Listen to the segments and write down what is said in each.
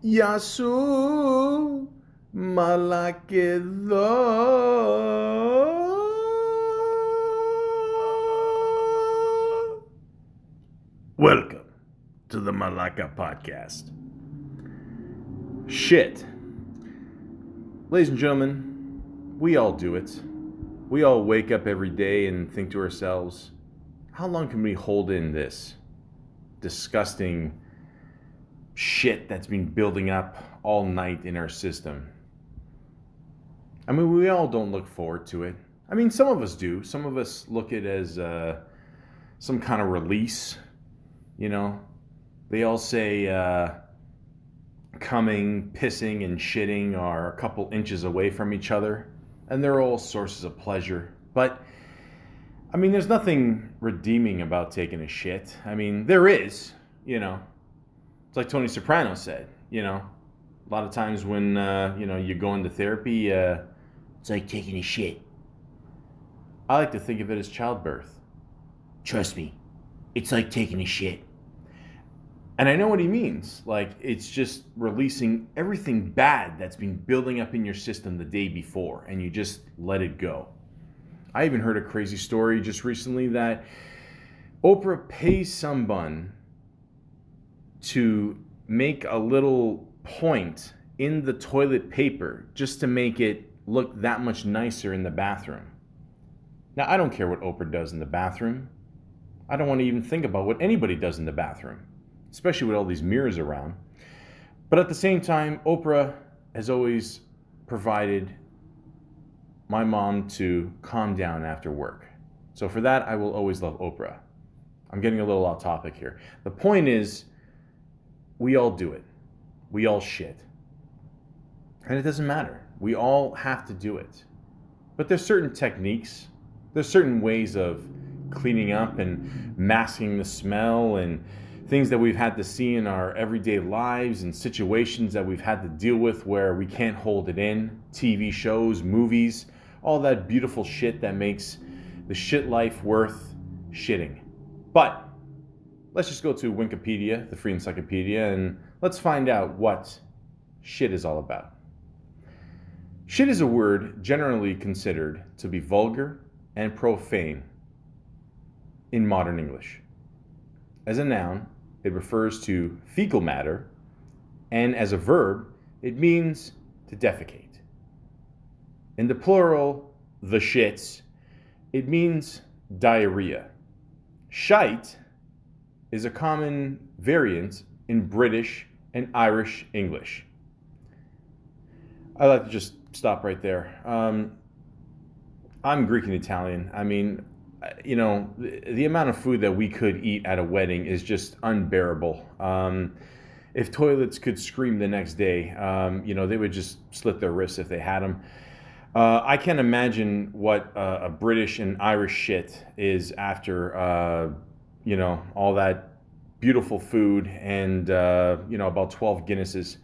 Γεια σου, μαλακεδό. Welcome to the Malaka podcast. Shit. Ladies and gentlemen, we all do it. We all wake up every day and think to ourselves, how long can we hold in this disgusting shit that's been building up all night in our system? I mean, we all don't look forward to it. I mean, some of us do. Some of us look at it as some kind of release. You know, they all say coming, pissing, and shitting are a couple inches away from each other, and they're all sources of pleasure. But, I mean, there's nothing redeeming about taking a shit. I mean, there is, you know. It's like Tony Soprano said, you know. A lot of times when, you go into therapy, it's like taking a shit. I like to think of it as childbirth. Trust me, it's like taking a shit. And I know what he means. Like, it's just releasing everything bad that's been building up in your system the day before, and you just let it go. I even heard a crazy story just recently that Oprah pays someone to make a little point in the toilet paper just to make it look that much nicer in the bathroom. Now, I don't care what Oprah does in the bathroom. I don't want to even think about what anybody does in the bathroom, especially with all these mirrors around. But at the same time, Oprah has always provided my mom to calm down after work. So for that, I will always love Oprah. I'm getting a little off topic here. The point is, we all do it. We all shit. And it doesn't matter. We all have to do it. But there's certain techniques, there's certain ways of cleaning up and masking the smell and things that we've had to see in our everyday lives and situations that we've had to deal with where we can't hold it in. TV shows, movies, all that beautiful shit that makes the shit life worth shitting. But let's just go to Wikipedia, the free encyclopedia, and let's find out what shit is all about. Shit is a word generally considered to be vulgar and profane in modern English. As a noun, it refers to fecal matter, and as a verb, it means to defecate. In the plural, the shits, it means diarrhea. Shite is a common variant in British and Irish English. I like to just stop right there. I'm Greek and Italian. I mean, the amount of food that we could eat at a wedding is just unbearable. If toilets could scream the next day, they would just slit their wrists if they had them. I can't imagine what a British and Irish shit is after, all that beautiful food and, about 12 Guinnesses.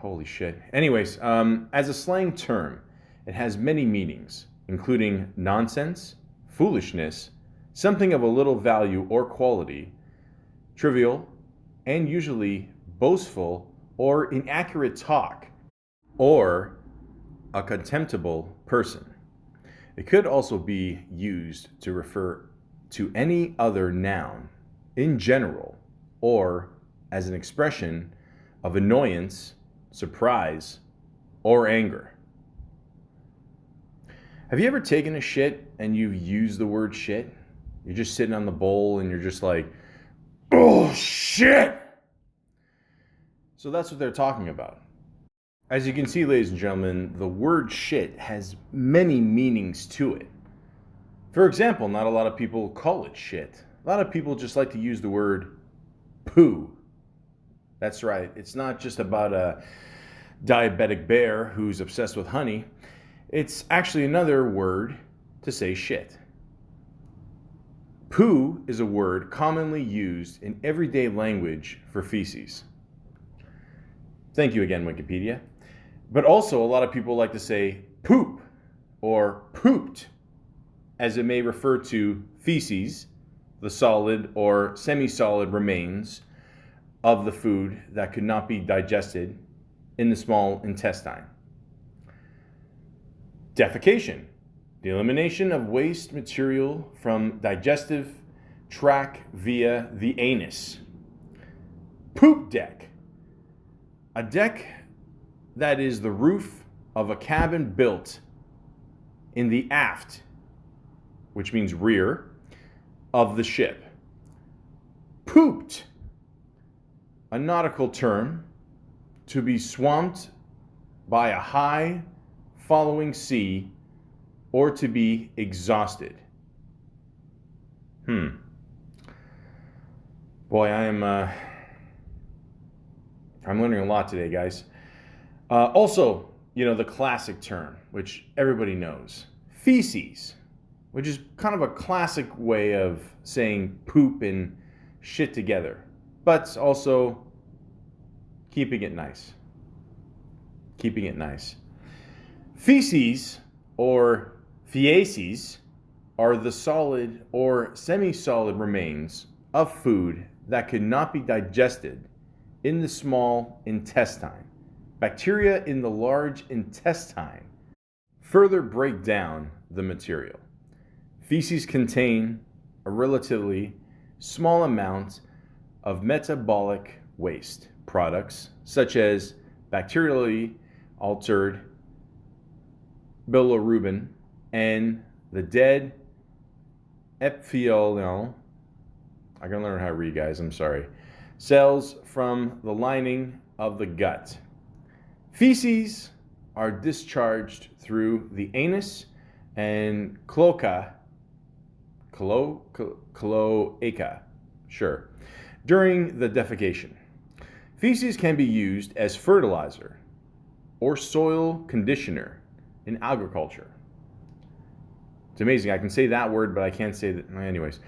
Holy shit. Anyways, as a slang term, it has many meanings, including nonsense, foolishness, something of a little value or quality, trivial, and usually boastful or inaccurate talk, or a contemptible person. It could also be used to refer to any other noun in general, or as an expression of annoyance, surprise, or anger. Have you ever taken a shit and you've used the word shit? You're just sitting on the bowl and you're just like, oh shit! So that's what they're talking about. As you can see, ladies and gentlemen, the word shit has many meanings to it. For example, not a lot of people call it shit. A lot of people just like to use the word poo. That's right. It's not just about a diabetic bear who's obsessed with honey. It's actually another word to say shit. Poo is a word commonly used in everyday language for feces. Thank you again, Wikipedia. But also, a lot of people like to say poop or pooped, as it may refer to feces, the solid or semi-solid remains of the food that could not be digested in the small intestine. Defecation, the elimination of waste material from digestive tract via the anus. Poop deck, a deck that is the roof of a cabin built in the aft, which means rear, of the ship. Pooped, a nautical term, to be swamped by a high following sea or to be exhausted. Boy, I'm learning a lot today, guys. Also, the classic term, which everybody knows, feces, which is kind of a classic way of saying poop and shit together, but also keeping it nice. Keeping it nice. Feces, or feces, are the solid or semi-solid remains of food that could not be digested in the small intestine. Bacteria in the large intestine further break down the material. Feces contain a relatively small amount of metabolic waste products, such as bacterially altered bilirubin and the dead epithelial, I gotta learn how to read, guys, I'm sorry, cells from the lining of the gut. Feces are discharged through the anus and cloaca, during the defecation. Feces can be used as fertilizer or soil conditioner in agriculture. It's amazing. I can say that word, but I can't say that. Anyways,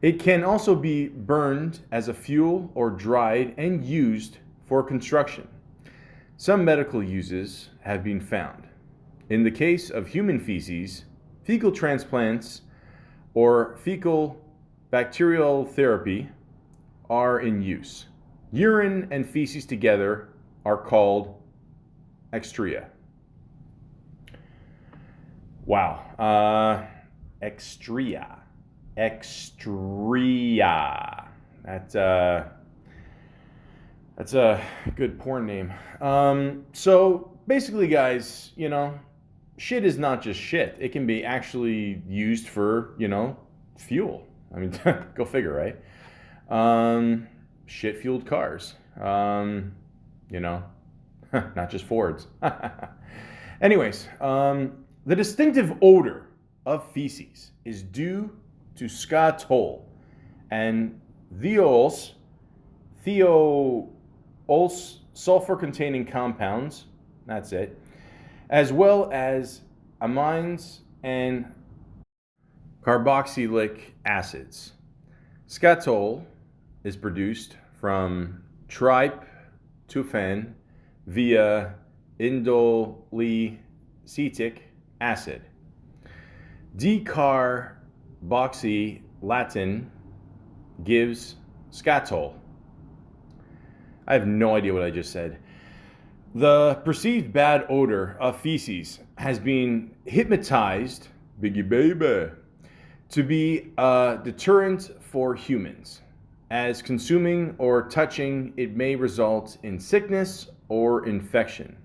it can also be burned as a fuel or dried and used for construction. Some medical uses have been found. In the case of human feces, fecal transplants or fecal bacterial therapy are in use. Urine and feces together are called extria. Wow. Extria. That's a good porn name. So basically, guys, shit is not just shit. It can be actually used for, fuel. I mean, go figure, right? Shit-fueled cars. Not just Fords. Anyways, the distinctive odor of feces is due to skatol and thiols sulfur-containing compounds, that's it, as well as amines and carboxylic acids. Skatol is produced from tryptophan via indoleacetic acid. Decarboxylatin gives skatol. I have no idea what I just said. The perceived bad odor of feces has been hypnotized, biggie baby, to be a deterrent for humans, as consuming or touching it may result in sickness or infection.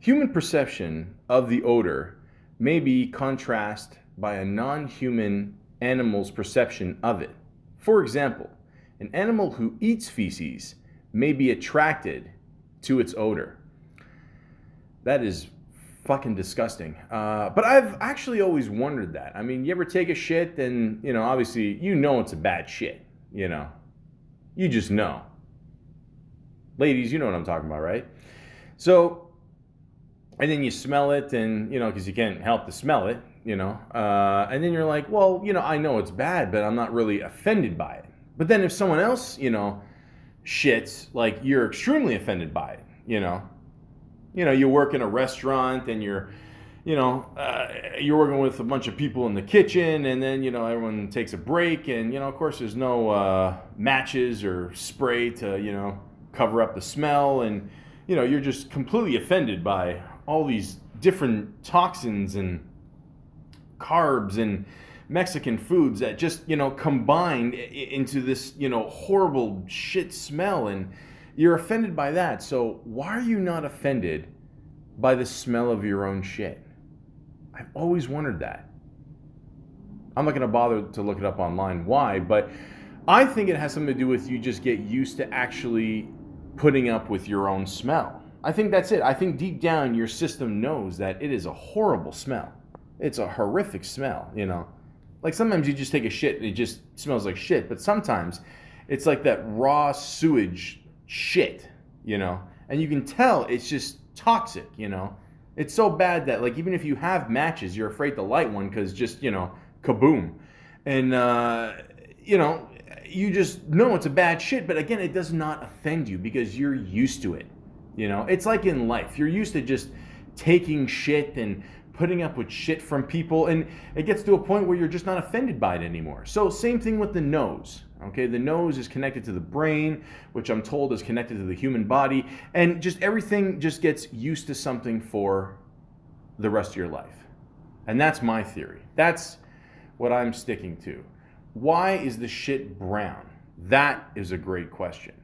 Human perception of the odor may be contrasted by a non-human animal's perception of it. For example, an animal who eats feces may be attracted to its odor. That is fucking disgusting. But I've actually always wondered that. I mean, you ever take a shit and, obviously, it's a bad shit, You just know. Ladies, you know what I'm talking about, right? So, and then you smell it and, because you can't help to smell it, and then you're like, well, I know it's bad, but I'm not really offended by it. But then if someone else, shits, like you're extremely offended by it, you work in a restaurant and you're you're working with a bunch of people in the kitchen, and then everyone takes a break, and of course there's no matches or spray to cover up the smell, and you're just completely offended by all these different toxins and carbs and Mexican foods that just combined into this horrible shit smell, and you're offended by that. So why are you not offended by the smell of your own shit? I've always wondered that. I'm not going to bother to look it up online why, but I think it has something to do with you just get used to actually putting up with your own smell. I think that's it. I think deep down your system knows that it is a horrible smell. It's a horrific smell, Like sometimes you just take a shit and it just smells like shit, but sometimes it's like that raw sewage shit, And you can tell it's just toxic, It's so bad that like even if you have matches, you're afraid to light one because just, kaboom. And, you just know it's a bad shit, but again, it does not offend you because you're used to it. It's like in life. You're used to just taking shit and putting up with shit from people, and it gets to a point where you're just not offended by it anymore. So same thing with the nose. Okay, the nose is connected to the brain, which I'm told is connected to the human body, and just everything just gets used to something for the rest of your life. And that's my theory. That's what I'm sticking to. Why is the shit brown? That is a great question.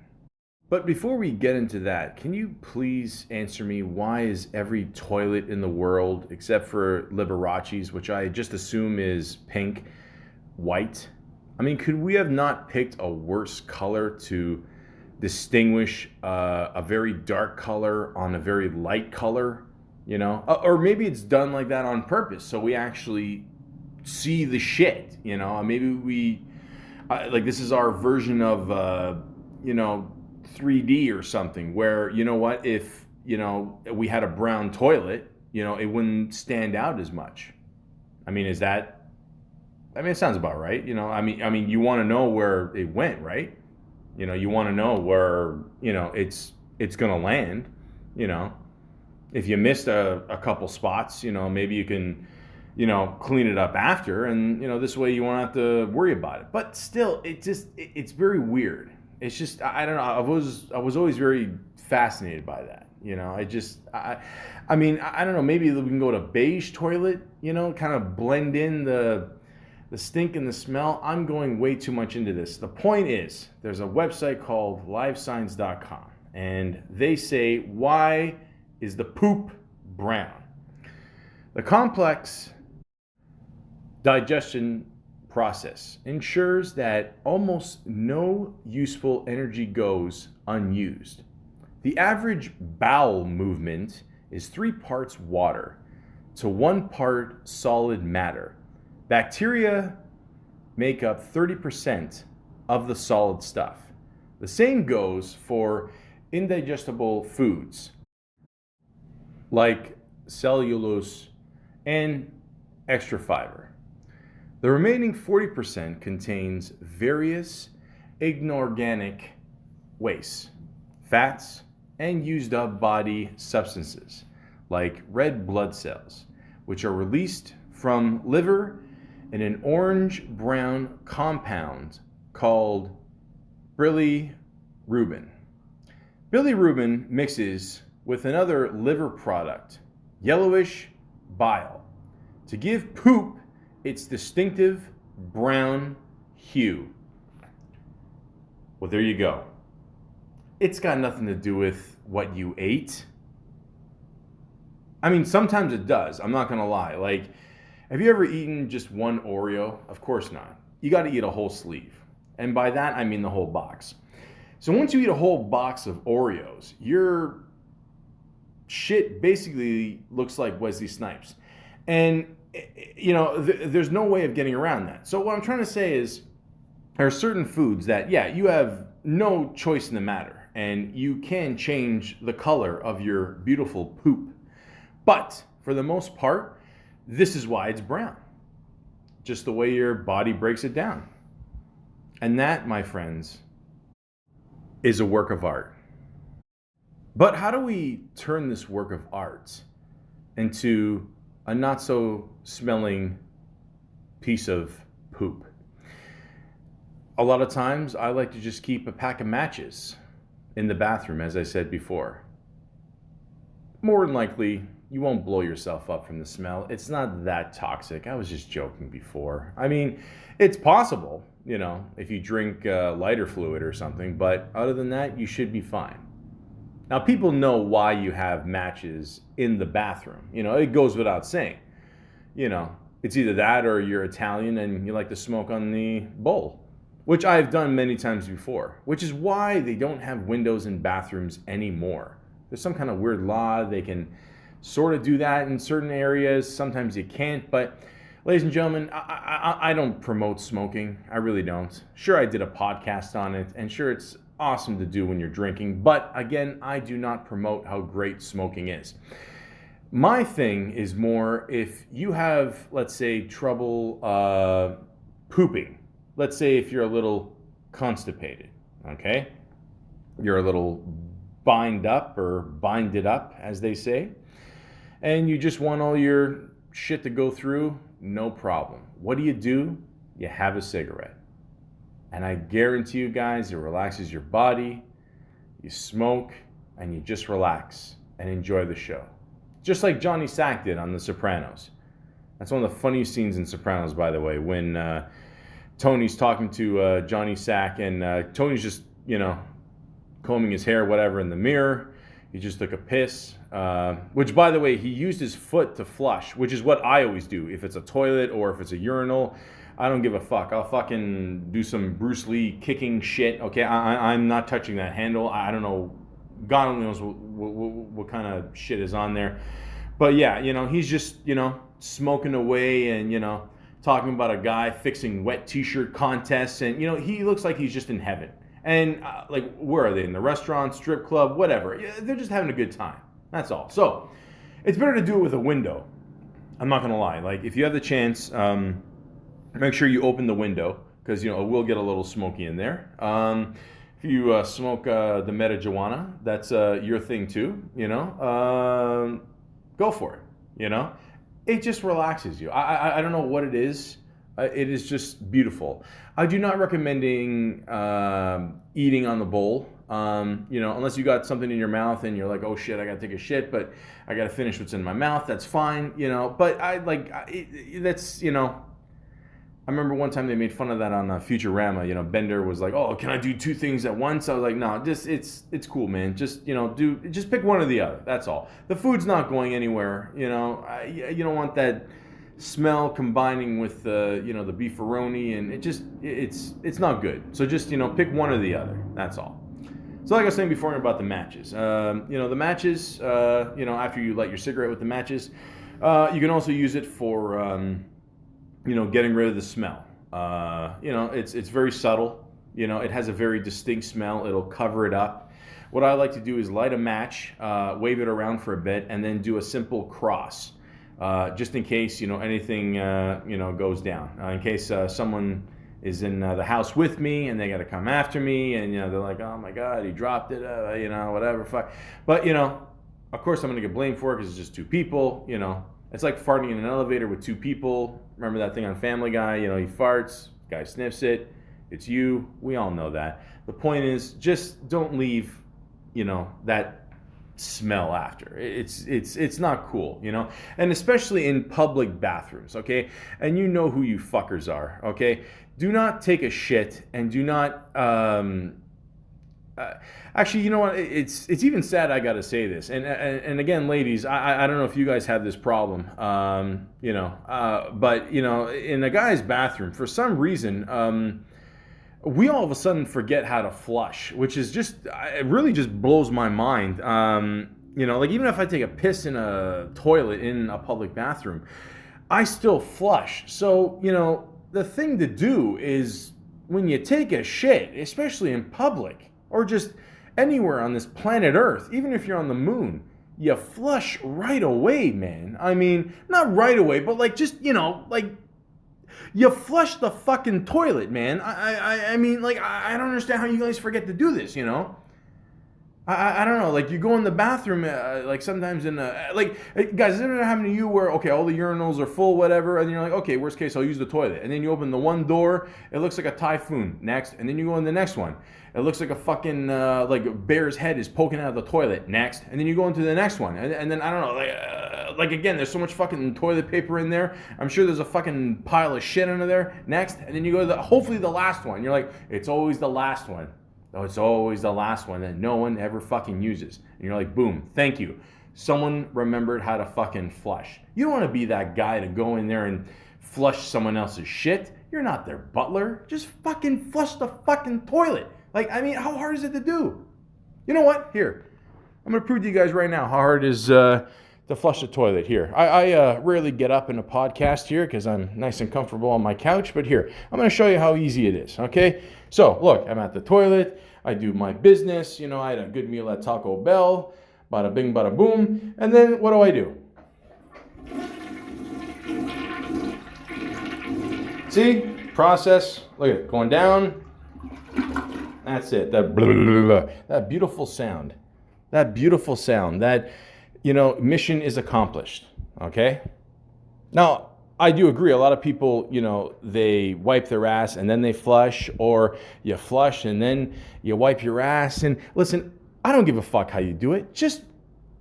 But before we get into that, can you please answer me why is every toilet in the world, except for Liberace's, which I just assume is pink, white? I mean, could we have not picked a worse color to distinguish a very dark color on a very light color? Or maybe it's done like that on purpose, so we actually see the shit. Maybe we like this is our version of 3D or something, where if we had a brown toilet, it wouldn't stand out as much. I mean, it sounds about right. I mean, you want to know where it went, right? You want to know where it's gonna land. If you missed a couple spots, maybe you can clean it up after, and this way you won't have to worry about it. But still, it's very weird. It's just I don't know. I was always very fascinated by that. I mean I don't know. Maybe we can go to beige toilet. Kind of blend in the stink and the smell. I'm going way too much into this. The point is, there's a website called livescience.com, and they say, why is the poop brown? The complex digestion process ensures that almost no useful energy goes unused. The average bowel movement is 3 parts water to 1 part solid matter. Bacteria make up 30% of the solid stuff. The same goes for indigestible foods like cellulose and extra fiber. The remaining 40% contains various inorganic wastes, fats, and used up body substances like red blood cells, which are released from liver in an orange-brown compound called bilirubin. Bilirubin mixes with another liver product, yellowish bile, to give poop its distinctive brown hue. Well, there you go. It's got nothing to do with what you ate. I mean, sometimes it does. I'm not going to lie. Like, have you ever eaten just one Oreo? Of course not. You got to eat a whole sleeve. And by that, I mean the whole box. So once you eat a whole box of Oreos, your shit basically looks like Wesley Snipes. And there's no way of getting around that. So what I'm trying to say is there are certain foods that, yeah, you have no choice in the matter, and you can change the color of your beautiful poop. But for the most part, this is why it's brown. Just the way your body breaks it down. And that, my friends, is a work of art. But how do we turn this work of art into a not so smelling piece of poop. A lot of times I like to just keep a pack of matches in the bathroom, as I said before. More than likely, you won't blow yourself up from the smell. It's not that toxic. I was just joking before. I mean, it's possible, if you drink lighter fluid or something, but other than that, you should be fine. Now, people know why you have matches in the bathroom. It goes without saying. It's either that or you're Italian and you like to smoke on the bowl, which I've done many times before, which is why they don't have windows in bathrooms anymore. There's some kind of weird law. They can sort of do that in certain areas. Sometimes you can't. But ladies and gentlemen, I don't promote smoking. I really don't. Sure, I did a podcast on it, and sure, it's awesome to do when you're drinking. But again, I do not promote how great smoking is. My thing is more if you have, let's say, trouble pooping. Let's say if you're a little constipated, okay? You're a little binded up, as they say, and you just want all your shit to go through, no problem. What do? You have a cigarette. And I guarantee you guys, it relaxes your body, you smoke, and you just relax and enjoy the show. Just like Johnny Sack did on The Sopranos. That's one of the funniest scenes in Sopranos, by the way, when Tony's talking to Johnny Sack, and Tony's just, combing his hair, whatever, in the mirror. He just took a piss, which, by the way, he used his foot to flush, which is what I always do. If it's a toilet or if it's a urinal, I don't give a fuck. I'll fucking do some Bruce Lee kicking shit, okay? I'm not touching that handle. I don't know. God only knows what kind of shit is on there. But yeah, he's just, smoking away and, talking about a guy fixing wet t-shirt contests. And, he looks like he's just in heaven. And, where are they? In the restaurant, strip club, whatever. They're just having a good time. That's all. So, it's better to do it with a window. I'm not going to lie. If you have the chance, make sure you open the window, because, it will get a little smoky in there. If you smoke the marijuana, that's your thing too, go for it, It just relaxes you. I don't know what it is. It is just beautiful. I do not recommending eating on the bowl, unless you got something in your mouth and you're like, oh shit, I gotta take a shit, but I gotta finish what's in my mouth. That's fine, But that's, I remember one time they made fun of that on Futurama. Bender was like, oh, can I do two things at once? I was like, no, just it's cool, man. Just just pick one or the other. That's all. The food's not going anywhere. You don't want that smell combining with the beefaroni, and it's not good. So just pick one or the other. That's all. So like I was saying before about the matches, the matches, after you light your cigarette with the matches, you can also use it for getting rid of the smell. It's very subtle. It has a very distinct smell. It'll cover it up. What I like to do is light a match, wave it around for a bit, and then do a simple cross, just in case anything goes down. In case someone is in the house with me and they got to come after me, and they're like, oh my God, he dropped it, whatever, fuck. But of course I'm gonna get blamed for it because it's just two people. It's like farting in an elevator with two people. Remember that thing on Family Guy? He farts, guy sniffs it, it's you. We all know that. The point is, just don't leave, that smell after. It's not cool, And especially in public bathrooms, okay? And who you fuckers are, okay? Do not take a shit and do not actually, you know what? It's even sad I got to say this. And again, ladies, I don't know if you guys have this problem, but in a guy's bathroom, for some reason, we all of a sudden forget how to flush, which is it really just blows my mind. Even if I take a piss in a toilet in a public bathroom, I still flush. So, the thing to do is when you take a shit, especially in public, or just anywhere on this planet Earth, even if you're on the moon, you flush right away, man. I mean, not right away, but you flush the fucking toilet, man. I mean, I don't understand how you guys forget to do this, I don't know, like you go in the bathroom, like sometimes in like, guys, is it ever happened to you where, okay, all the urinals are full, whatever, and you're like, okay, worst case, I'll use the toilet. And then you open the one door, it looks like a typhoon, next. And then you go in the next one. It looks like a fucking, like a bear's head is poking out of the toilet, next. And then you go into the next one. And then, I don't know, like again, there's so much fucking toilet paper in there. I'm sure there's a fucking pile of shit under there, next. And then you go to hopefully the last one. You're like, it's always the last one. No, it's always the last one that no one ever fucking uses. And you're like, boom, thank you. Someone remembered how to fucking flush. You don't want to be that guy to go in there and flush someone else's shit. You're not their butler. Just fucking flush the fucking toilet. Like, I mean, how hard is it to do? You know what? Here, I'm going to prove to you guys right now how hard it is to flush the toilet. Here, I rarely get up in a podcast here because I'm nice and comfortable on my couch. But here, I'm going to show you how easy it is, okay? So, look, I'm at the toilet. I do my business. You know, I had a good meal at Taco Bell. Bada bing, bada boom. And then what do? See? Process. Look at it. Going down. That's it. That blah, blah, blah, blah. That beautiful sound. That beautiful sound. That, you know, mission is accomplished. Okay? Now, I do agree. A lot of people, you know, they wipe their ass and then they flush, or you flush and then you wipe your ass. And listen, I don't give a fuck how you do it. Just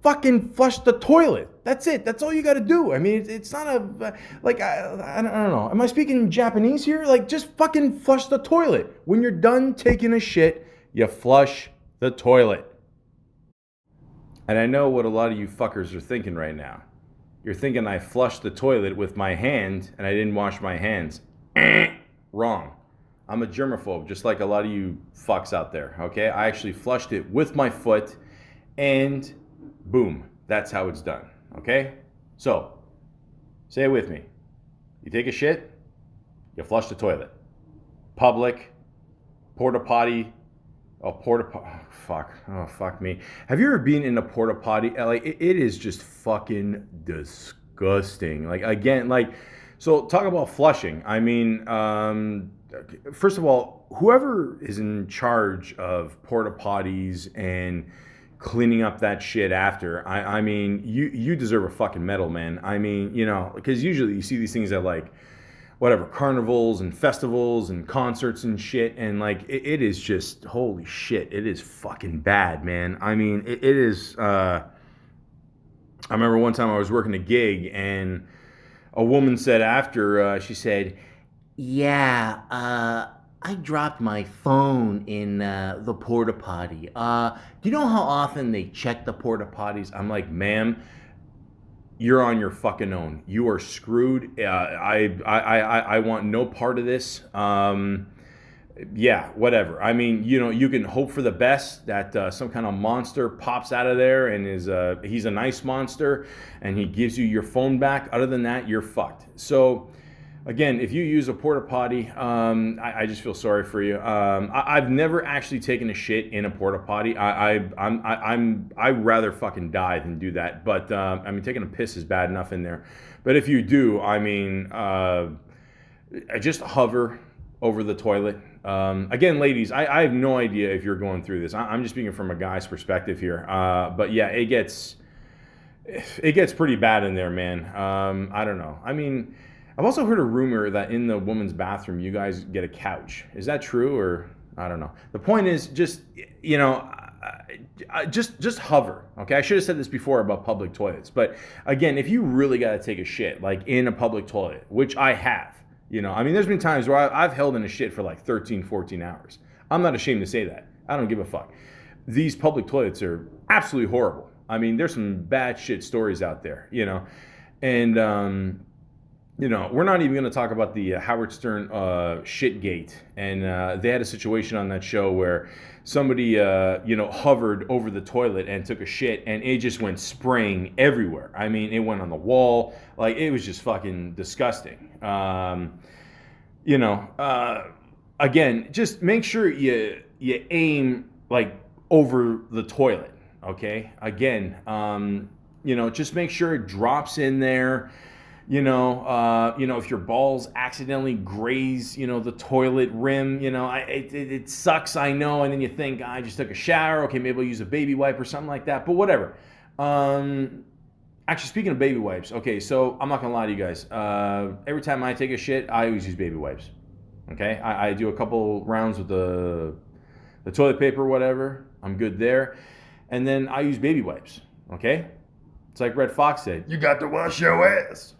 fucking flush the toilet. That's it. That's all you got to do. I mean, it's not a, like, I don't know. Am I speaking Japanese here? Like, just fucking flush the toilet. When you're done taking a shit, you flush the toilet. And I know what a lot of you fuckers are thinking right now. You're thinking I flushed the toilet with my hand and I didn't wash my hands. Wrong. I'm a germaphobe, just like a lot of you fucks out there, okay? I actually flushed it with my foot and boom, that's how it's done, okay? So, say it with me. You take a shit, you flush the toilet. Public, porta potty, fuck me. Have you ever been in a porta potty? Like, it is just fucking disgusting. Like, again, like, so talk about flushing. I mean, first of all, whoever is in charge of porta potties and cleaning up that shit after, I mean, you deserve a fucking medal, man. I mean, you know, because usually you see these things at like, whatever, carnivals and festivals and concerts and shit, and like it is just, holy shit, it is fucking bad, man. I mean, it is. I remember one time I was working a gig and a woman said after, she said, "Yeah, I dropped my phone in the porta potty. Do you know how often they check the porta potties?" I'm like, "Ma'am, you're on your fucking own. You are screwed. I want no part of this." Yeah, whatever. I mean, you know, you can hope for the best that some kind of monster pops out of there and he's a nice monster and he gives you your phone back. Other than that, you're fucked. So, again, if you use a porta potty, I just feel sorry for you. I've never actually taken a shit in a porta potty. I'd rather fucking die than do that. But I mean, taking a piss is bad enough in there. But if you do, I mean, I just hover over the toilet. Again, ladies, I have no idea if you're going through this. I'm just speaking from a guy's perspective here. But yeah, it gets pretty bad in there, man. I don't know. I mean, I've also heard a rumor that in the woman's bathroom, you guys get a couch. Is that true, or I don't know? The point is, just, you know, just hover. Okay, I should have said this before about public toilets, but again, if you really got to take a shit, like in a public toilet, which I have, you know, I mean, there's been times where I've held in a shit for like 13, 14 hours. I'm not ashamed to say that. I don't give a fuck. These public toilets are absolutely horrible. I mean, there's some bad shit stories out there, you know, and you know, we're not even going to talk about the Howard Stern shitgate. And they had a situation on that show where somebody, you know, hovered over the toilet and took a shit, and it just went spraying everywhere. I mean, it went on the wall. Like, it was just fucking disgusting. You know, again, just make sure you aim, like, over the toilet, okay? Again, you know, just make sure it drops in there. If your balls accidentally graze, the toilet rim, it sucks, I know. And then you think, I just took a shower. Okay, maybe I'll use a baby wipe or something like that. But whatever. Actually, speaking of baby wipes, okay, so I'm not gonna lie to you guys. Every time I take a shit, I always use baby wipes. Okay, I do a couple rounds with the toilet paper, whatever. I'm good there, and then I use baby wipes. Okay, it's like Red Fox said, you got to wash your ass.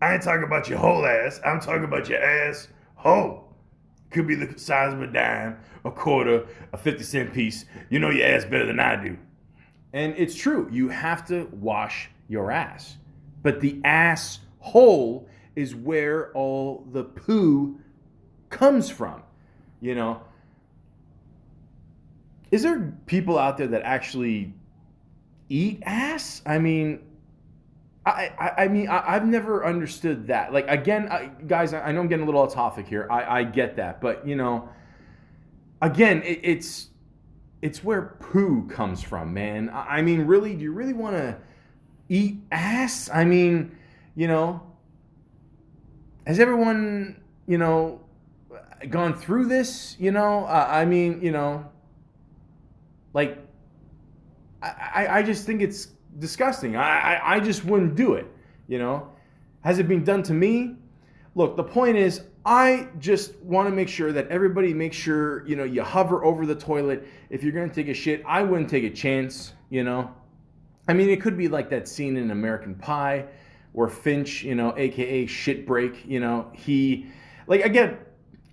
I ain't talking about your whole ass. I'm talking about your ass hole. Could be the size of a dime, a quarter, a 50-cent piece. You know your ass better than I do. And it's true. You have to wash your ass. But the ass hole is where all the poo comes from. Is there people out there that actually eat ass? I mean, I've never understood that. Like, again, guys, I know I'm getting a little off topic here. I get that, but again, it's where poo comes from, man. I mean, really, do you really want to eat ass? I mean, has everyone, gone through this? Like, I just think it's disgusting. I just wouldn't do it, Has it been done to me? Look, the point is, I just want to make sure that everybody makes sure, you hover over the toilet. If you're going to take a shit, I wouldn't take a chance, I mean, it could be like that scene in American Pie where Finch, AKA shit break, he, like, again,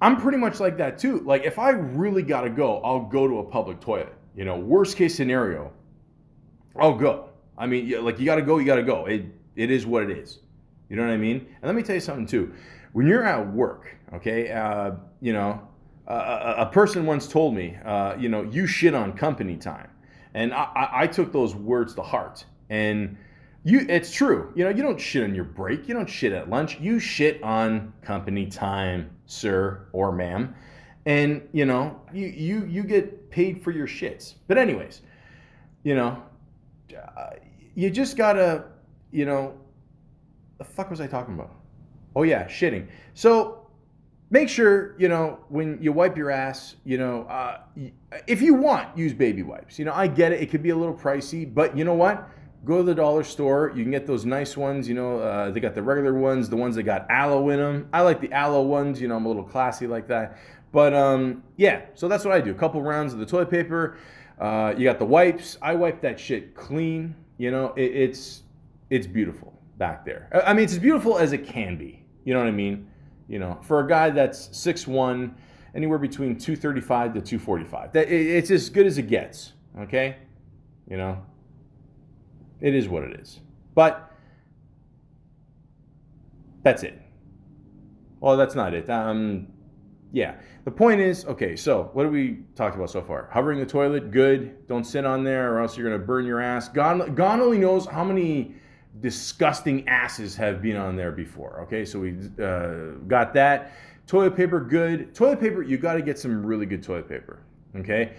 I'm pretty much like that too. Like, if I really got to go, I'll go to a public toilet. Worst case scenario, I'll go. I mean, you got to go, you got to go. It is what it is. You know what I mean? And let me tell you something too. When you're at work, okay, a person once told me, you shit on company time. And I took those words to heart. And it's true. You don't shit on your break. You don't shit at lunch. You shit on company time, sir or ma'am. And, you get paid for your shits. But anyways, you just gotta, the fuck was I talking about? Oh yeah, shitting. So make sure, when you wipe your ass, if you want, use baby wipes. I get it. It could be a little pricey, but you know what? Go to the dollar store. You can get those nice ones. They got the regular ones, the ones that got aloe in them. I like the aloe ones. I'm a little classy like that. But yeah, so that's what I do. A couple rounds of the toilet paper. You got the wipes. I wipe that shit clean. It's beautiful back there. I mean, it's as beautiful as it can be. You know what I mean? For a guy that's 6'1", anywhere between 235 to 245. It's as good as it gets. Okay? It is what it is. But that's it. Well, that's not it. Yeah. The point is, okay, so what have we talked about so far? Hovering the toilet, good. Don't sit on there or else you're going to burn your ass. God only knows how many disgusting asses have been on there before. Okay, so we got that. Toilet paper, good. Toilet paper, you got to get some really good toilet paper. Okay?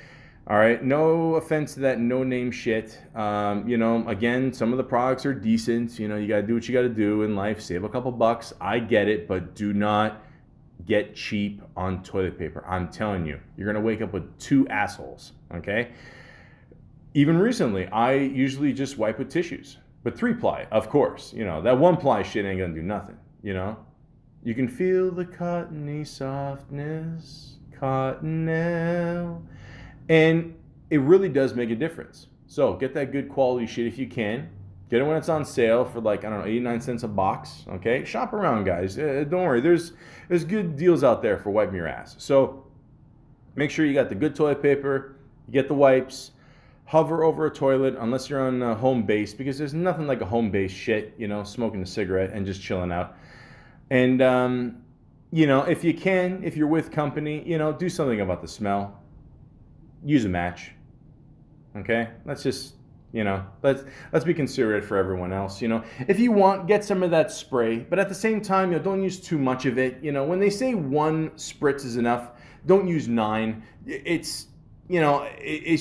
All right, no offense to that no-name shit. Again, some of the products are decent. You got to do what you got to do in life. Save a couple bucks. I get it, but do not get cheap on toilet paper. I'm telling you, you're going to wake up with two assholes, okay? Even recently, I usually just wipe with tissues. But 3-ply, of course. That 1-ply shit ain't going to do nothing, You can feel the cottony softness, cottonelle. And it really does make a difference. So get that good quality shit if you can. Get it when it's on sale for 89 cents a box. Okay, shop around, guys. Don't worry, there's good deals out there for wiping your ass. So make sure you got the good toilet paper. You get the wipes. Hover over a toilet unless you're on home base, because there's nothing like a home base shit. Smoking a cigarette and just chilling out. And if you can, if you're with company, do something about the smell. Use a match. Okay, let's just. Let's be considerate for everyone else. If you want, get some of that spray, but at the same time, don't use too much of it. When they say 1 spritz is enough, don't use 9. It's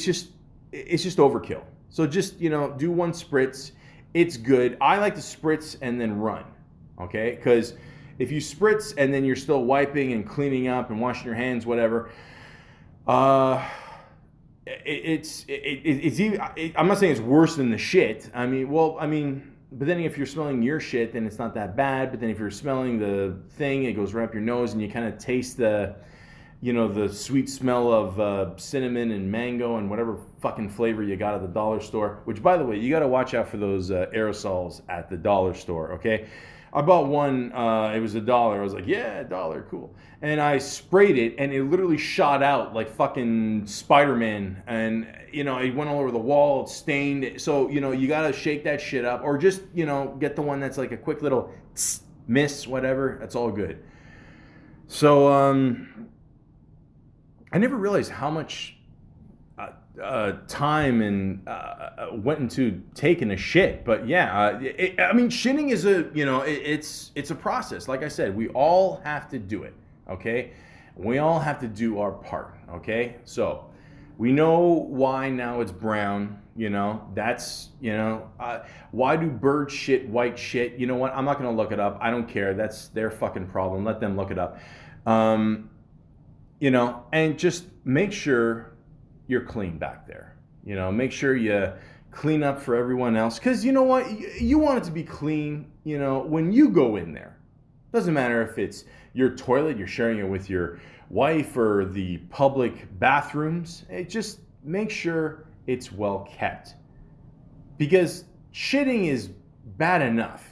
just overkill. So just do 1 spritz. It's good. I like to spritz and then run. okay? Because if you spritz and then you're still wiping and cleaning up and washing your hands, whatever, it's even, I'm not saying it's worse than the shit. But then if you're smelling your shit, then it's not that bad. But then if you're smelling the thing, it goes right up your nose, and you kind of taste the sweet smell of cinnamon and mango and whatever fucking flavor you got at the dollar store. Which, by the way, you got to watch out for those aerosols at the dollar store, okay? I bought one, it was $1. I was like, yeah, $1, cool. And I sprayed it, and it literally shot out like fucking Spider-Man. And, it went all over the wall, it stained. So, you got to shake that shit up. Or just, get the one that's like a quick little miss, whatever. That's all good. So, I never realized how much time and went into taking a shit. But yeah, shitting is it's a process. Like I said, we all have to do it. Okay, we all have to do our part. Okay, so we know why now it's brown. That's why do birds shit white shit? You know what? I'm not gonna look it up. I don't care. That's their fucking problem. Let them look it up. And just make sure you're clean back there. Make sure you clean up for everyone else. Because you know what? You want it to be clean, when you go in there. Doesn't matter if it's your toilet, you're sharing it with your wife, or the public bathrooms. Just make sure it's well kept. Because shitting is bad enough,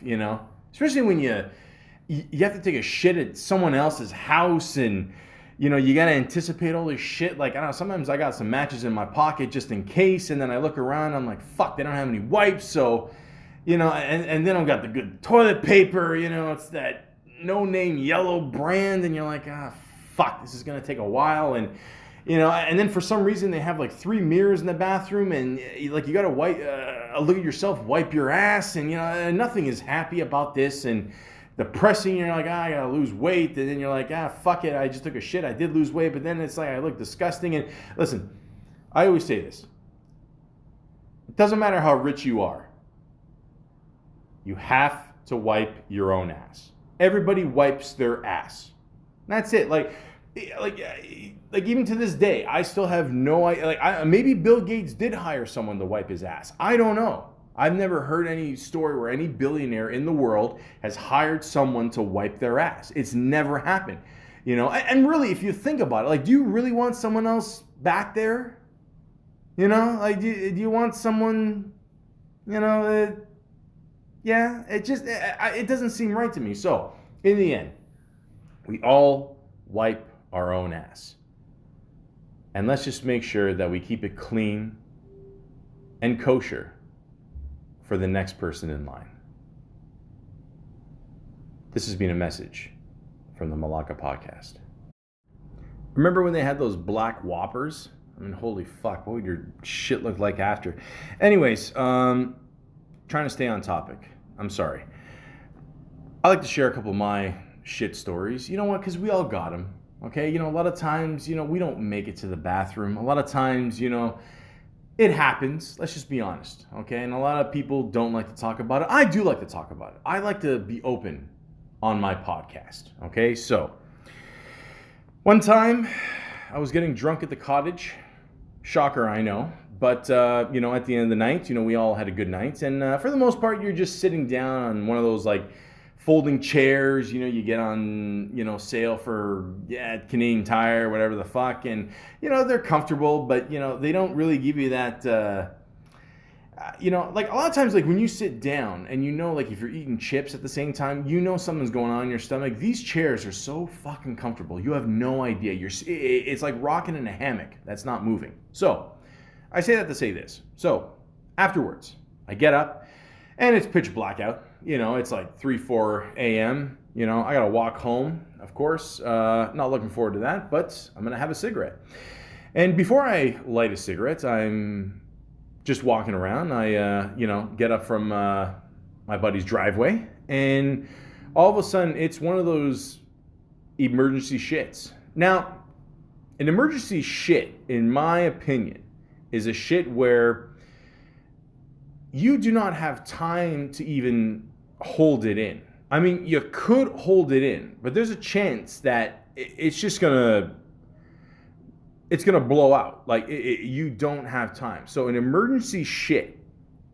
especially when you have to take a shit at someone else's house, and you got to anticipate all this shit. Like, I don't know, sometimes I got some matches in my pocket just in case, and then I look around, I'm like, fuck, they don't have any wipes, so, and then I've got the good toilet paper, it's that no-name yellow brand, and you're like, fuck, this is going to take a while, and, and then for some reason they have like 3 mirrors in the bathroom, and you got to wipe, look at yourself, wipe your ass, and, nothing is happy about this, and depressing, you're like, I gotta lose weight, and then you're like, fuck it, I just took a shit, I did lose weight, but then it's like, I look disgusting. And listen, I always say this, it doesn't matter how rich you are, you have to wipe your own ass. Everybody wipes their ass. That's it. Like even to this day, I still have no idea. Maybe Bill Gates did hire someone to wipe his ass. I don't know. I've never heard any story where any billionaire in the world has hired someone to wipe their ass. It's never happened. And really, if you think about it, do you really want someone else back there? Do you want someone, yeah, it doesn't seem right to me. So, in the end, we all wipe our own ass. And let's just make sure that we keep it clean and kosher for the next person in line. This has been a message from the Malaka podcast. Remember when they had those black Whoppers? Holy fuck, what would your shit look like after? Anyways, trying to stay on topic. I'm sorry. I like to share a couple of my shit stories. You know what? Because we all got them. Okay? A lot of times, we don't make it to the bathroom. A lot of times, it happens. Let's just be honest. Okay? And a lot of people don't like to talk about it. I do like to talk about it. I like to be open on my podcast. Okay? So, one time, I was getting drunk at the cottage. Shocker, I know. But, at the end of the night, we all had a good night. And for the most part, you're just sitting down on one of those, folding chairs, you get on, sale for, Canadian Tire, whatever the fuck. And, they're comfortable, but, they don't really give you that, a lot of times, when you sit down and if you're eating chips at the same time, something's going on in your stomach. These chairs are so fucking comfortable. You have no idea. It's like rocking in a hammock that's not moving. So, I say that to say this. So, afterwards, I get up, and it's pitch black out. It's like 3, 4 a.m. I got to walk home, of course. Not looking forward to that, but I'm going to have a cigarette. And before I light a cigarette, I'm just walking around. I, get up from my buddy's driveway, and all of a sudden, it's one of those emergency shits. Now, an emergency shit, in my opinion, is a shit where you do not have time to even hold it in. I mean, you could hold it in, but there's a chance that it's gonna blow out. Like you don't have time. So an emergency shit,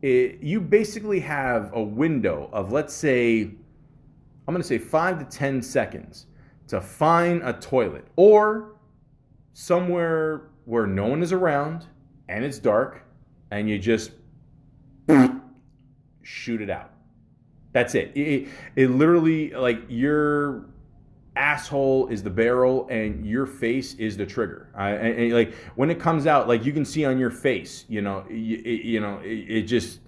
you basically have a window of, let's say, I'm gonna say 5 to 10 seconds to find a toilet or somewhere where no one is around and it's dark, and you just shoot it out. That's it. It literally, like, your asshole is the barrel and your face is the trigger. And like when it comes out, like you can see on your face,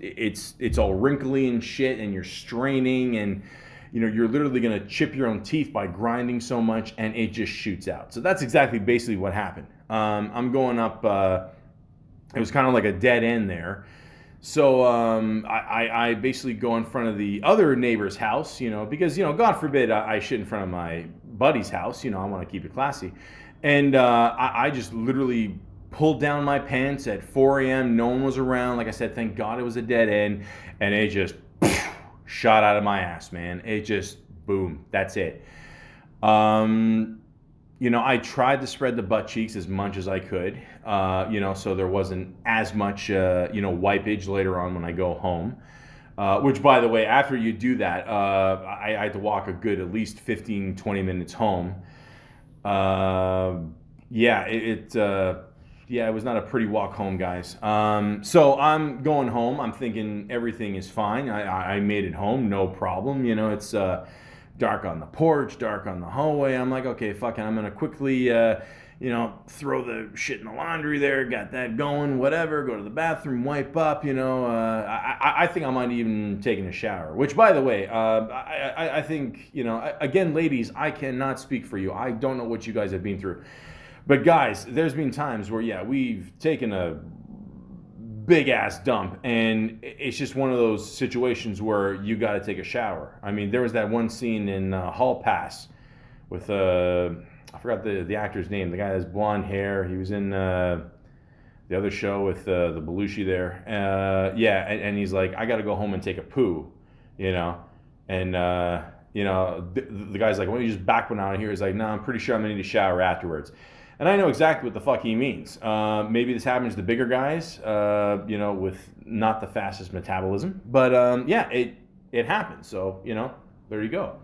it's all wrinkly and shit, and you're straining, and you're literally gonna chip your own teeth by grinding so much, and it just shoots out. So that's exactly basically what happened. I'm going up. It was kind of like a dead end there. So I basically go in front of the other neighbor's house, because, God forbid I shit in front of my buddy's house. I want to keep it classy. And I just literally pulled down my pants at 4 a.m. No one was around. Like I said, thank God it was a dead end. And it just shot out of my ass, man. It just, boom, that's it. I tried to spread the butt cheeks as much as I could, so there wasn't as much, wipage later on when I go home. Which, by the way, after you do that, I had to walk a good at least 15, 20 minutes home. It was not a pretty walk home, guys. So I'm going home. I'm thinking everything is fine. I made it home, no problem. It's dark on the porch, dark on the hallway. I'm like, okay, fucking, I'm gonna quickly, throw the shit in the laundry there, got that going, whatever, go to the bathroom, wipe up, I think I might even taking a shower, which, by the way, I think, again, ladies, I cannot speak for you. I don't know what you guys have been through. But guys, there's been times where, we've taken a big ass dump, and it's just one of those situations where you got to take a shower. I mean, there was that one scene in Hall Pass with I forgot the actor's name, the guy that has blonde hair. He was in the other show with the Belushi there. And he's like, I got to go home and take a poo, and the guy's like, why don't you just back one out of here? He's like, no, I'm pretty sure I'm gonna need a shower afterwards. And I know exactly what the fuck he means. Maybe this happens to bigger guys, with not the fastest metabolism. But it happens. So, there you go.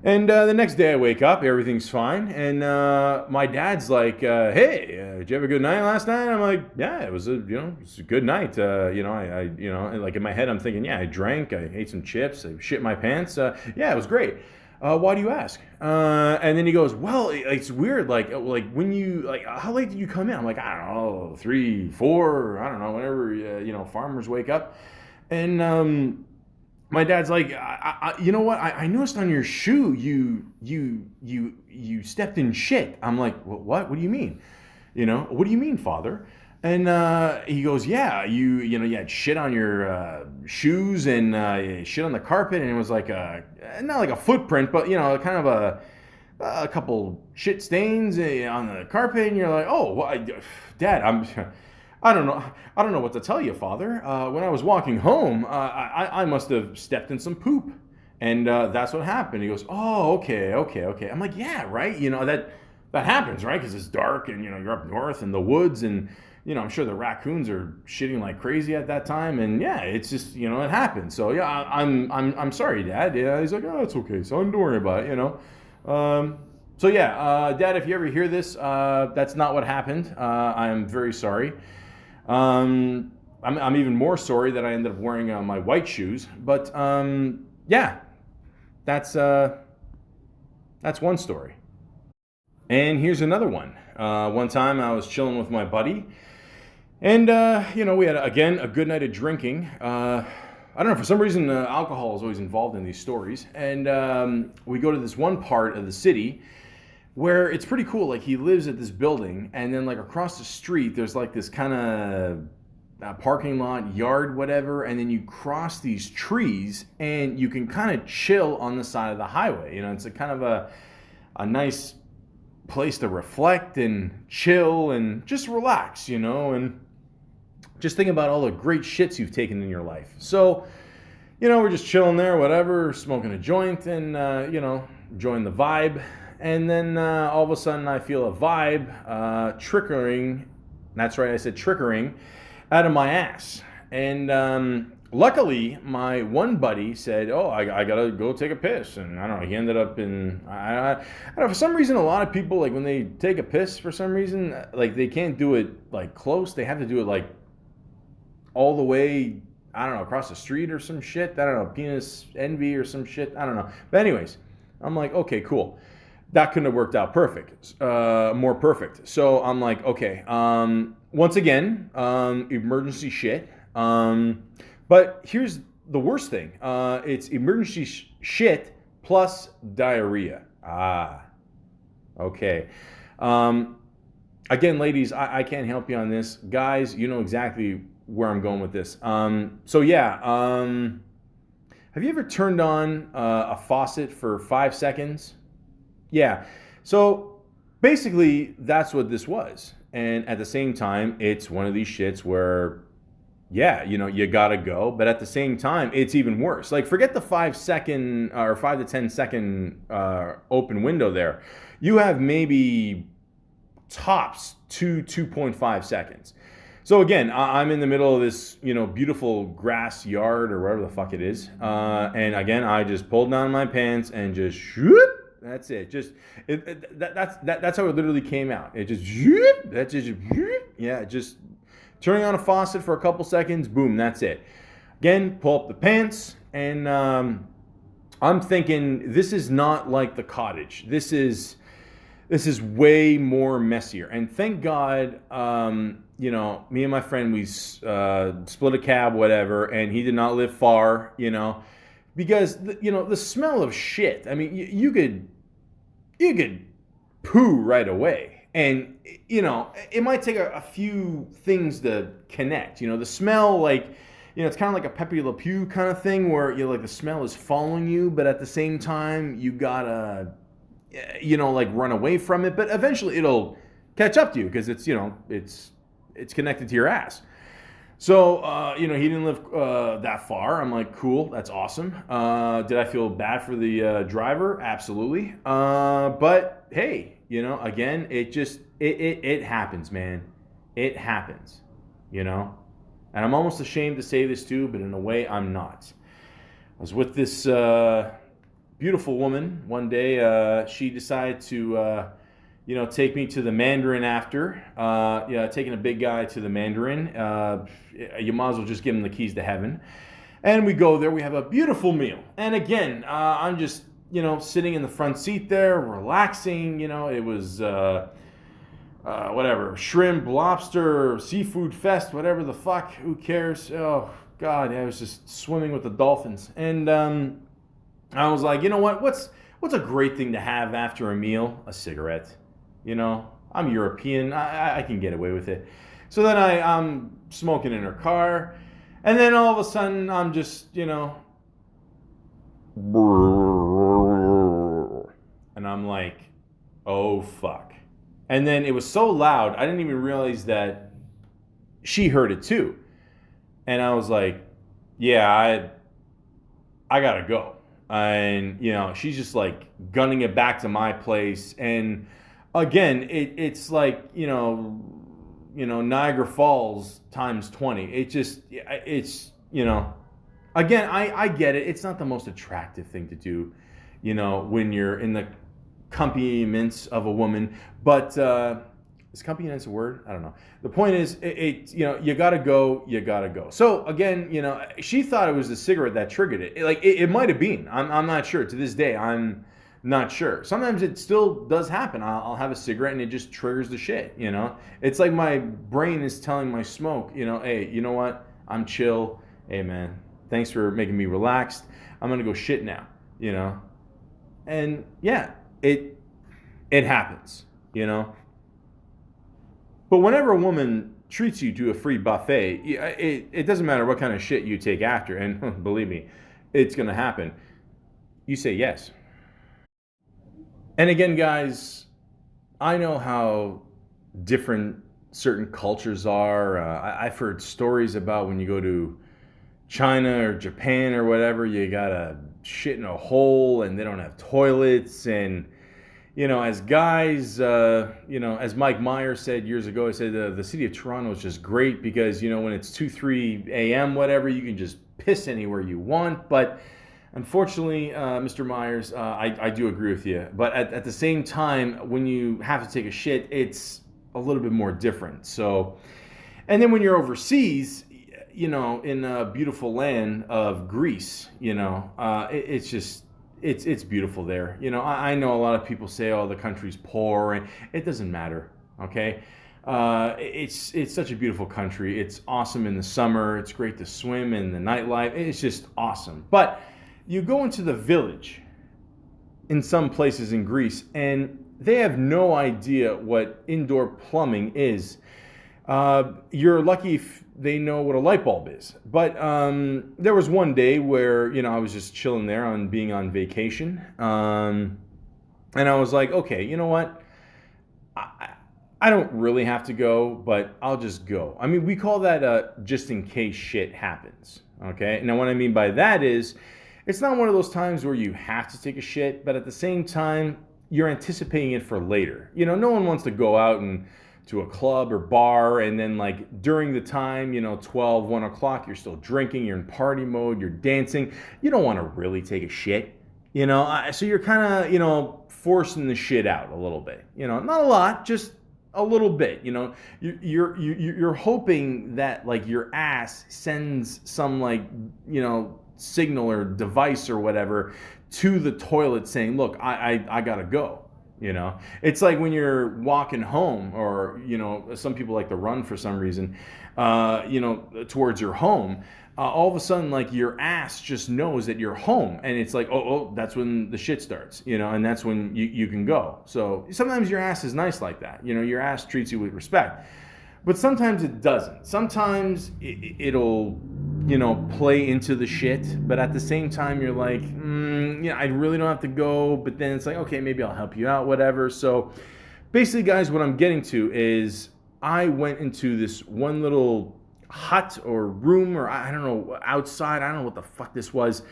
And the next day I wake up, everything's fine. And my dad's like, hey, did you have a good night last night? I'm like, yeah, it was a good night. Like in my head, I'm thinking, yeah, I drank, I ate some chips, I shit my pants. Yeah, it was great. Why do you ask? And then he goes, well, it's weird. Like when you, how late did you come in? I'm like, I don't know, 3, 4, I don't know, whenever, farmers wake up. And my dad's like, you know what? I noticed on your shoe, you stepped in shit. I'm like, what? What do you mean? What do you mean, Father? And he goes, yeah, you had shit on your shoes and shit on the carpet, and it was like not like a footprint, but kind of a couple shit stains on the carpet, and you're like, oh, well, Dad, I don't know what to tell you, Father. When I was walking home, I must have stepped in some poop, and that's what happened. He goes, oh, okay. I'm like, yeah, right. That happens, right? Because it's dark, and you're up north in the woods, and I'm sure the raccoons are shitting like crazy at that time, and yeah, it's just it happens. So yeah, I'm sorry, Dad. Yeah, he's like, oh, it's okay, son. Don't worry about it. So yeah, Dad, if you ever hear this, that's not what happened. I'm very sorry. I'm even more sorry that I ended up wearing my white shoes. But yeah, that's one story. And here's another one. One time I was chilling with my buddy, and we had again a good night of drinking. I don't know, for some reason alcohol is always involved in these stories. And we go to this one part of the city where it's pretty cool. Like, he lives at this building, and then like across the street there's like this kind of parking lot, yard, whatever, and then you cross these trees and you can kind of chill on the side of the highway. It's a kind of a nice place to reflect and chill and just relax, and just think about all the great shits you've taken in your life. So we're just chilling there, whatever, smoking a joint and, enjoying the vibe. And then all of a sudden I feel a vibe trickling, that's right, I said trickling, out of my ass. And luckily, my one buddy said, "Oh, I gotta go take a piss," and I don't know. He ended up in. I don't know. For some reason, a lot of people like when they take a piss. For some reason, like they can't do it like close. They have to do it like all the way. I don't know, across the street or some shit. I don't know, penis envy or some shit. I don't know. But anyways, I'm like, okay, cool. That couldn't have worked out perfect, more perfect. So I'm like, okay. Once again, emergency shit. But here's the worst thing. It's emergency shit plus diarrhea. Ah, okay. Again, ladies, I can't help you on this. Guys, you know exactly where I'm going with this. So yeah, have you ever turned on a faucet for 5 seconds? Yeah. So basically, that's what this was. And at the same time, it's one of these shits where, yeah, you gotta go. But at the same time, it's even worse. Like, forget the 5 second or 5 to 10 second open window there. You have maybe tops 2.5 seconds. So again, I'm in the middle of this, beautiful grass yard or wherever the fuck it is. And again, I just pulled down my pants and just shoot. That's it. Just that's how it literally came out. It just that's just yeah, just turning on a faucet for a couple seconds. Boom, that's it. Again, pull up the pants, and I'm thinking this is not like the cottage. This is way more messier. And thank God, me and my friend, we split a cab, whatever, and he did not live far, because the smell of shit. I mean, you could poo right away, and it might take a few things to connect. The smell, like, it's kind of like a Pepe Le Pew kind of thing, where like the smell is following you, but at the same time you gotta like run away from it, but eventually it'll catch up to you because it's it's connected to your ass. So, he didn't live that far. I'm like, cool, that's awesome. Did I feel bad for the driver? Absolutely. But hey, again, it happens, man. It happens, And I'm almost ashamed to say this too, but in a way, I'm not. I was with this beautiful woman one day. She decided to take me to the Mandarin after. Taking a big guy to the Mandarin. You might as well just give him the keys to heaven. And we go there. We have a beautiful meal. And again, I'm just, sitting in the front seat there, relaxing. It was, whatever, shrimp, lobster, seafood fest, whatever the fuck. Who cares? Oh, God, I was just swimming with the dolphins. And I was like, you know what? What's a great thing to have after a meal? A cigarette. I'm European. I can get away with it. So then I'm smoking in her car. And then all of a sudden, I'm just, and I'm like, oh, fuck. And then it was so loud, I didn't even realize that she heard it too. And I was like, yeah, I gotta go. And, she's just like gunning it back to my place. And again, it's like, Niagara Falls times 20. It's again, I get it. It's not the most attractive thing to do, when you're in the accompaniments of a woman. But is accompaniments a word? I don't know. The point is, you gotta go. So again, she thought it was the cigarette that triggered it. It might have been. I'm not sure. To this day, I'm not sure. Sometimes it still does happen. I'll have a cigarette and it just triggers the shit. It's like my brain is telling my smoke, hey, you know what? I'm chill. Hey man, thanks for making me relaxed. I'm gonna go shit now. And yeah, it happens. But whenever a woman treats you to a free buffet, it doesn't matter what kind of shit you take after, and believe me, it's going to happen. You say yes. And again, guys, I know how different certain cultures are. I've heard stories about when you go to, China or Japan or whatever, you gotta shit in a hole and they don't have toilets. And, as guys, as Mike Myers said years ago, he said the city of Toronto is just great because, when it's 2, 3 a.m., whatever, you can just piss anywhere you want. But unfortunately, Mr. Myers, I do agree with you. But at the same time, when you have to take a shit, it's a little bit more different. So, and then when you're overseas, in a beautiful land of Greece, it's just, it's beautiful there. I know a lot of people say, oh, the country's poor, and it doesn't matter, okay? It's such a beautiful country. It's awesome in the summer. It's great to swim in the nightlife. It's just awesome. But you go into the village in some places in Greece, and they have no idea what indoor plumbing is. You're lucky if they know what a light bulb is. But there was one day where, I was just chilling there on being on vacation. And I was like, okay, you know what? I don't really have to go, but I'll just go. I mean, we call that just in case shit happens. Okay? Now, what I mean by that is, it's not one of those times where you have to take a shit, but at the same time, you're anticipating it for later. No one wants to go out and to a club or bar, and then like during the time, 12, 1 o'clock, you're still drinking, you're in party mode, you're dancing. You don't want to really take a shit, so you're kind of, forcing the shit out a little bit, not a lot, just a little bit, you're hoping that like your ass sends some like, signal or device or whatever to the toilet saying, look, I gotta go. It's like when you're walking home, or some people like to run for some reason, towards your home. All of a sudden, like, your ass just knows that you're home, and it's like, oh, that's when the shit starts, and that's when you can go. So sometimes your ass is nice like that. Your ass treats you with respect. But sometimes it doesn't. Sometimes it'll, play into the shit. But at the same time, you're like, I really don't have to go. But then it's like, okay, maybe I'll help you out, whatever. So basically, guys, what I'm getting to is I went into this one little hut or room, or I don't know, outside. I don't know what the fuck this was.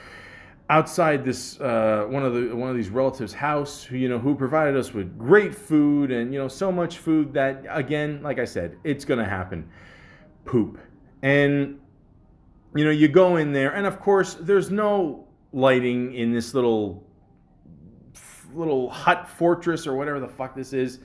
Outside this one of these relatives' house, who provided us with great food, and so much food that, again, like I said, it's gonna happen. Poop. And you go in there, and of course there's no lighting in this little hut fortress or whatever the fuck this is.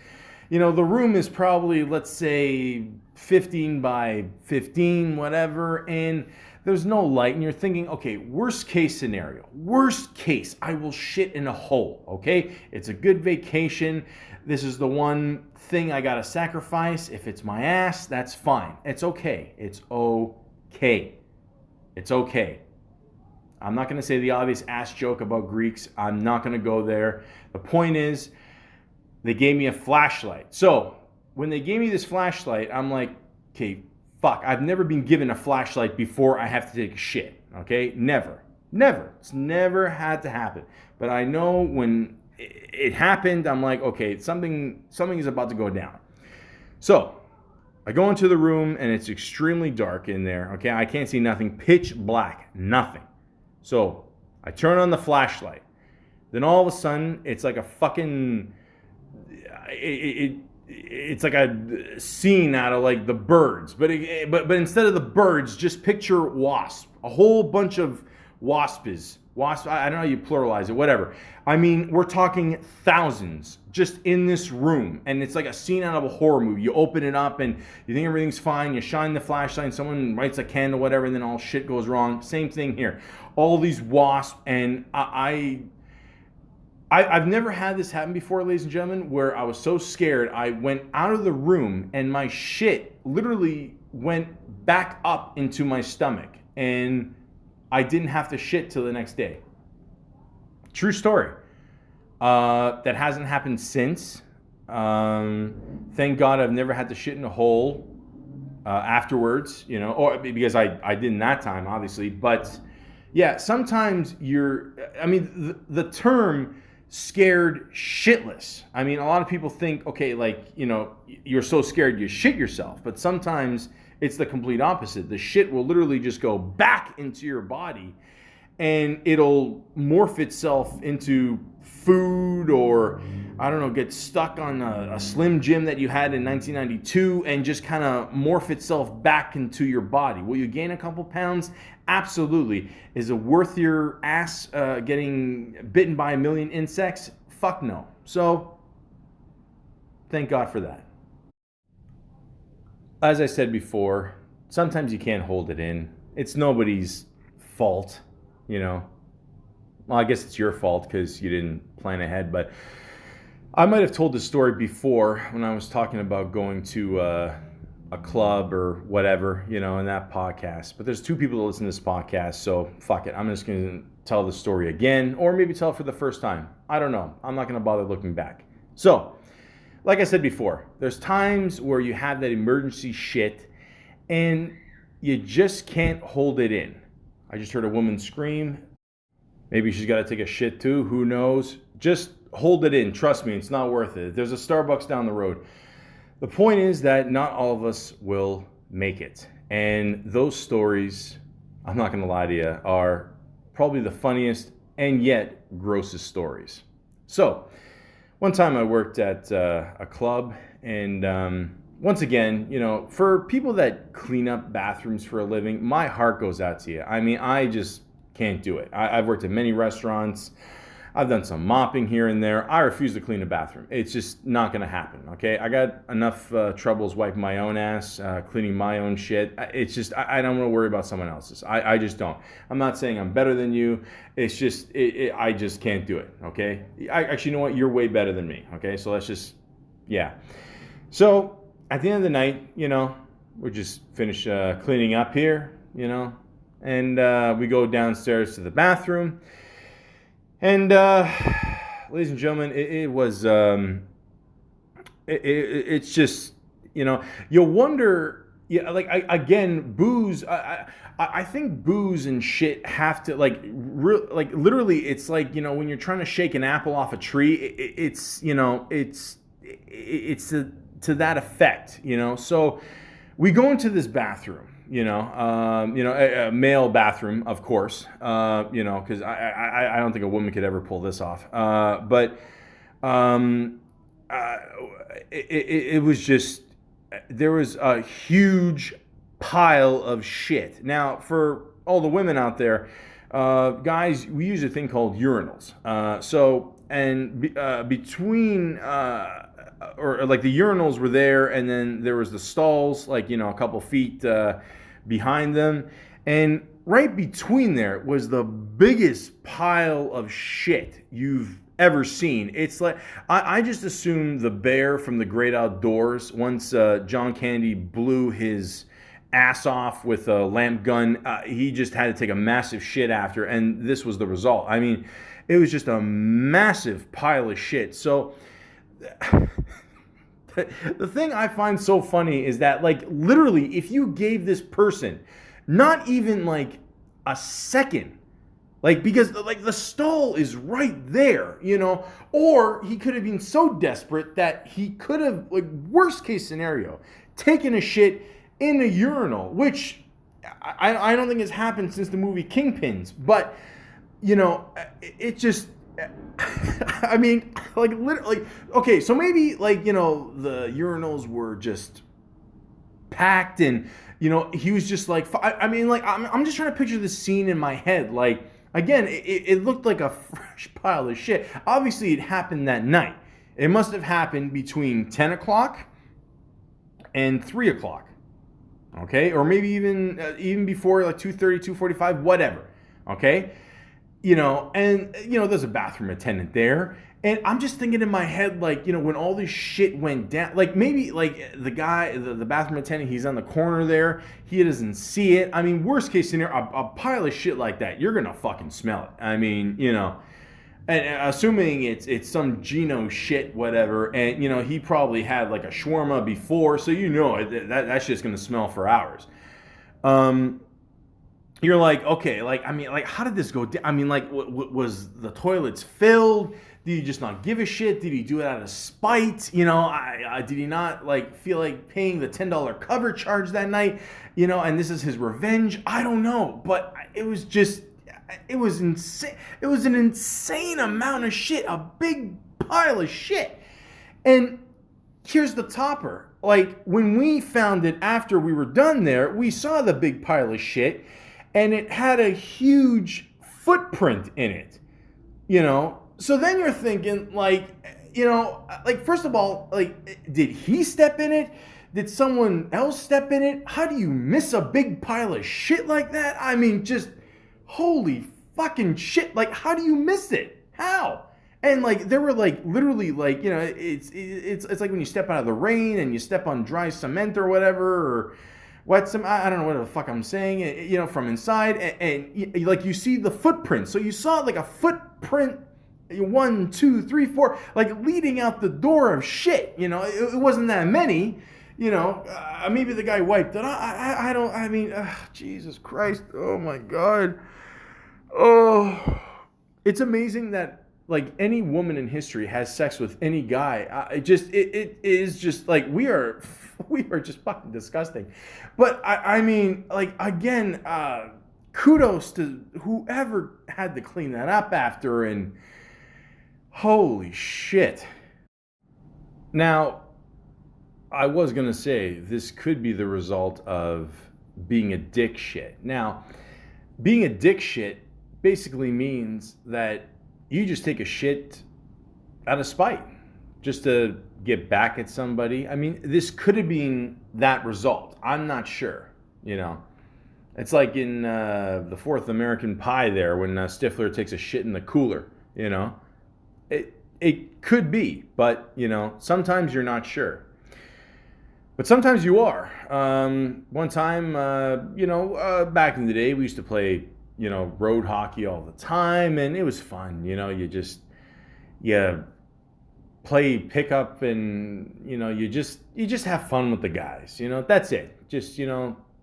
The room is probably, let's say, 15 by 15, whatever, and there's no light, and you're thinking, okay, worst case scenario. Worst case, I will shit in a hole, okay? It's a good vacation. This is the one thing I gotta sacrifice. If it's my ass, that's fine. It's okay. It's okay. It's okay. I'm not gonna say the obvious ass joke about Greeks. I'm not gonna go there. The point is, they gave me a flashlight. So when they gave me this flashlight, I'm like, okay, fuck, I've never been given a flashlight before I have to take a shit, okay? Never. It's never had to happen. But I know when it happened, I'm like, okay, something is about to go down. So I go into the room, and it's extremely dark in there, okay? I can't see nothing, pitch black, nothing. So I turn on the flashlight. Then all of a sudden, it's like a fucking... It's like a scene out of like the Birds, but instead of the Birds, just picture wasp, a whole bunch of wasps. I don't know how you pluralize it, whatever. I mean, we're talking thousands just in this room, and it's like a scene out of a horror movie. You open it up, and you think everything's fine. You shine the flashlight, and someone lights a candle, whatever, and then all shit goes wrong. Same thing here. All these wasps, and I've never had this happen before, ladies and gentlemen, where I was so scared I went out of the room and my shit literally went back up into my stomach, and I didn't have to shit till the next day. True story. That hasn't happened since. Thank God I've never had to shit in a hole afterwards, or because I didn't that time, obviously. But yeah, sometimes the term scared shitless. I mean, a lot of people think, okay, like, you're so scared you shit yourself. But sometimes It's the complete opposite. The shit will literally just go back into your body, and it'll morph itself into food, or I don't know, get stuck on a Slim Jim that you had in 1992 and just kind of morph itself back into your body. Will you gain a couple pounds? Absolutely. Is it worth your ass getting bitten by a million insects? Fuck no. So thank God for that. As I said before, sometimes you can't hold it in. It's nobody's fault, you know. Well, I guess it's your fault because you didn't plan ahead, but I might have told this story before when I was talking about going to a club or whatever, you know, in that podcast. But there's two people that listen to this podcast, so fuck it. I'm just going to tell the story again, or maybe tell it for the first time. I don't know. I'm not going to bother looking back. So, like I said before, there's times where you have that emergency shit and you just can't hold it in. I just heard a woman scream. Maybe she's got to take a shit too. Who knows? Just hold it in. Trust me, it's not worth it. There's a Starbucks down the road. The point is that not all of us will make it. And those stories, I'm not going to lie to you, are probably the funniest and yet grossest stories. So, one time I worked at a club, and once again, you know, for people that clean up bathrooms for a living, my heart goes out to you. I mean, I just can't do it. I've worked at many restaurants. I've done some mopping here and there. I refuse to clean a bathroom. It's just not going to happen, okay? I got enough troubles wiping my own ass, cleaning my own shit. It's just, I don't want to worry about someone else's. I just don't. I'm not saying I'm better than you. It's just, I just can't do it, okay? Actually, you know what? You're way better than me, okay? So let's just, yeah. So at the end of the night, you know, we just finish cleaning up here, you know, and we go downstairs to the bathroom. And ladies and gentlemen, it was it's just, you know, you'll wonder, yeah, like again, booze. I think booze and shit have to like literally. It's like, you know, when you're trying to shake an apple off a tree, it's you know, it's to that effect, you know. So we go into this bathroom. You know, a male bathroom, of course. You know, because I don't think a woman could ever pull this off. But it was just, there was a huge pile of shit. Now, for all the women out there, guys, we use a thing called urinals. Between or like the urinals were there, and then there was the stalls, like, you know, a couple feet behind them, and right between there was the biggest pile of shit you've ever seen. It's like, I just assume the bear from The Great Outdoors, once John Candy blew his ass off with a lamp gun, he just had to take a massive shit after, and this was the result. I mean, it was just a massive pile of shit. So the thing I find so funny is that, like, literally, if you gave this person not even like a second, like, because like the stall is right there, you know, or he could have been so desperate that he could have, like, worst case scenario, taken a shit in a urinal, which I don't think has happened since the movie Kingpins, but, you know, it just, I mean, like, literally, okay, so maybe, like, you know, the urinals were just packed, and, you know, he was just like, I mean, like, I'm just trying to picture this scene in my head. Like, again, it looked like a fresh pile of shit. Obviously, it happened that night. It must have happened between 10 o'clock and 3 o'clock, okay? Or maybe even before, like 2:30, 2:45, whatever, okay? You know, and, you know, there's a bathroom attendant there. And I'm just thinking in my head, like, you know, when all this shit went down, like, maybe, like, the guy, the bathroom attendant, he's on the corner there. He doesn't see it. I mean, worst case scenario, a pile of shit like that, you're going to fucking smell it. I mean, you know, and assuming it's some Geno shit, whatever. And, you know, he probably had, like, a shawarma before. So, you know, that shit's going to smell for hours. you're like, okay, like, I mean, like, how did this go down? I mean, like, was the toilets filled? Did he just not give a shit? Did he do it out of spite? Did he not like feel like paying the $10 cover charge that night? And this is his revenge. I don't know, but it was insane. It was an insane amount of shit, a big pile of shit. And here's the topper. Like, when we found it after we were done there, we saw the big pile of shit, and it had a huge footprint in it. So then you're thinking, like, like, first of all, like, did he step in it? Did someone else step in it? How do you miss a big pile of shit like that? I mean, just holy fucking shit. Like, how do you miss it? How? And like, there were like literally like, it's like when you step out of the rain and you step on dry cement or whatever, or I don't know what the fuck I'm saying, from inside, and like you see the footprint. So you saw like a footprint, 1, 2, 3, 4, like leading out the door of shit. It wasn't that many. Maybe the guy wiped it. I mean, Jesus Christ. Oh my God. Oh, it's amazing that like any woman in history has sex with any guy. It is just like we are just fucking disgusting. But I mean, like, again, kudos to whoever had to clean that up after, and holy shit. Now, I was gonna say this could be the result of being a dick shit. Now, being a dick shit basically means that you just take a shit out of spite, just to get back at somebody. I mean, this could have been that result. I'm not sure, It's like in the fourth American Pie there, when Stifler takes a shit in the cooler, It could be, but, sometimes you're not sure. But sometimes you are. One time, back in the day, we used to play road hockey all the time, and it was fun. You play pickup, and you just have fun with the guys. That's it. Just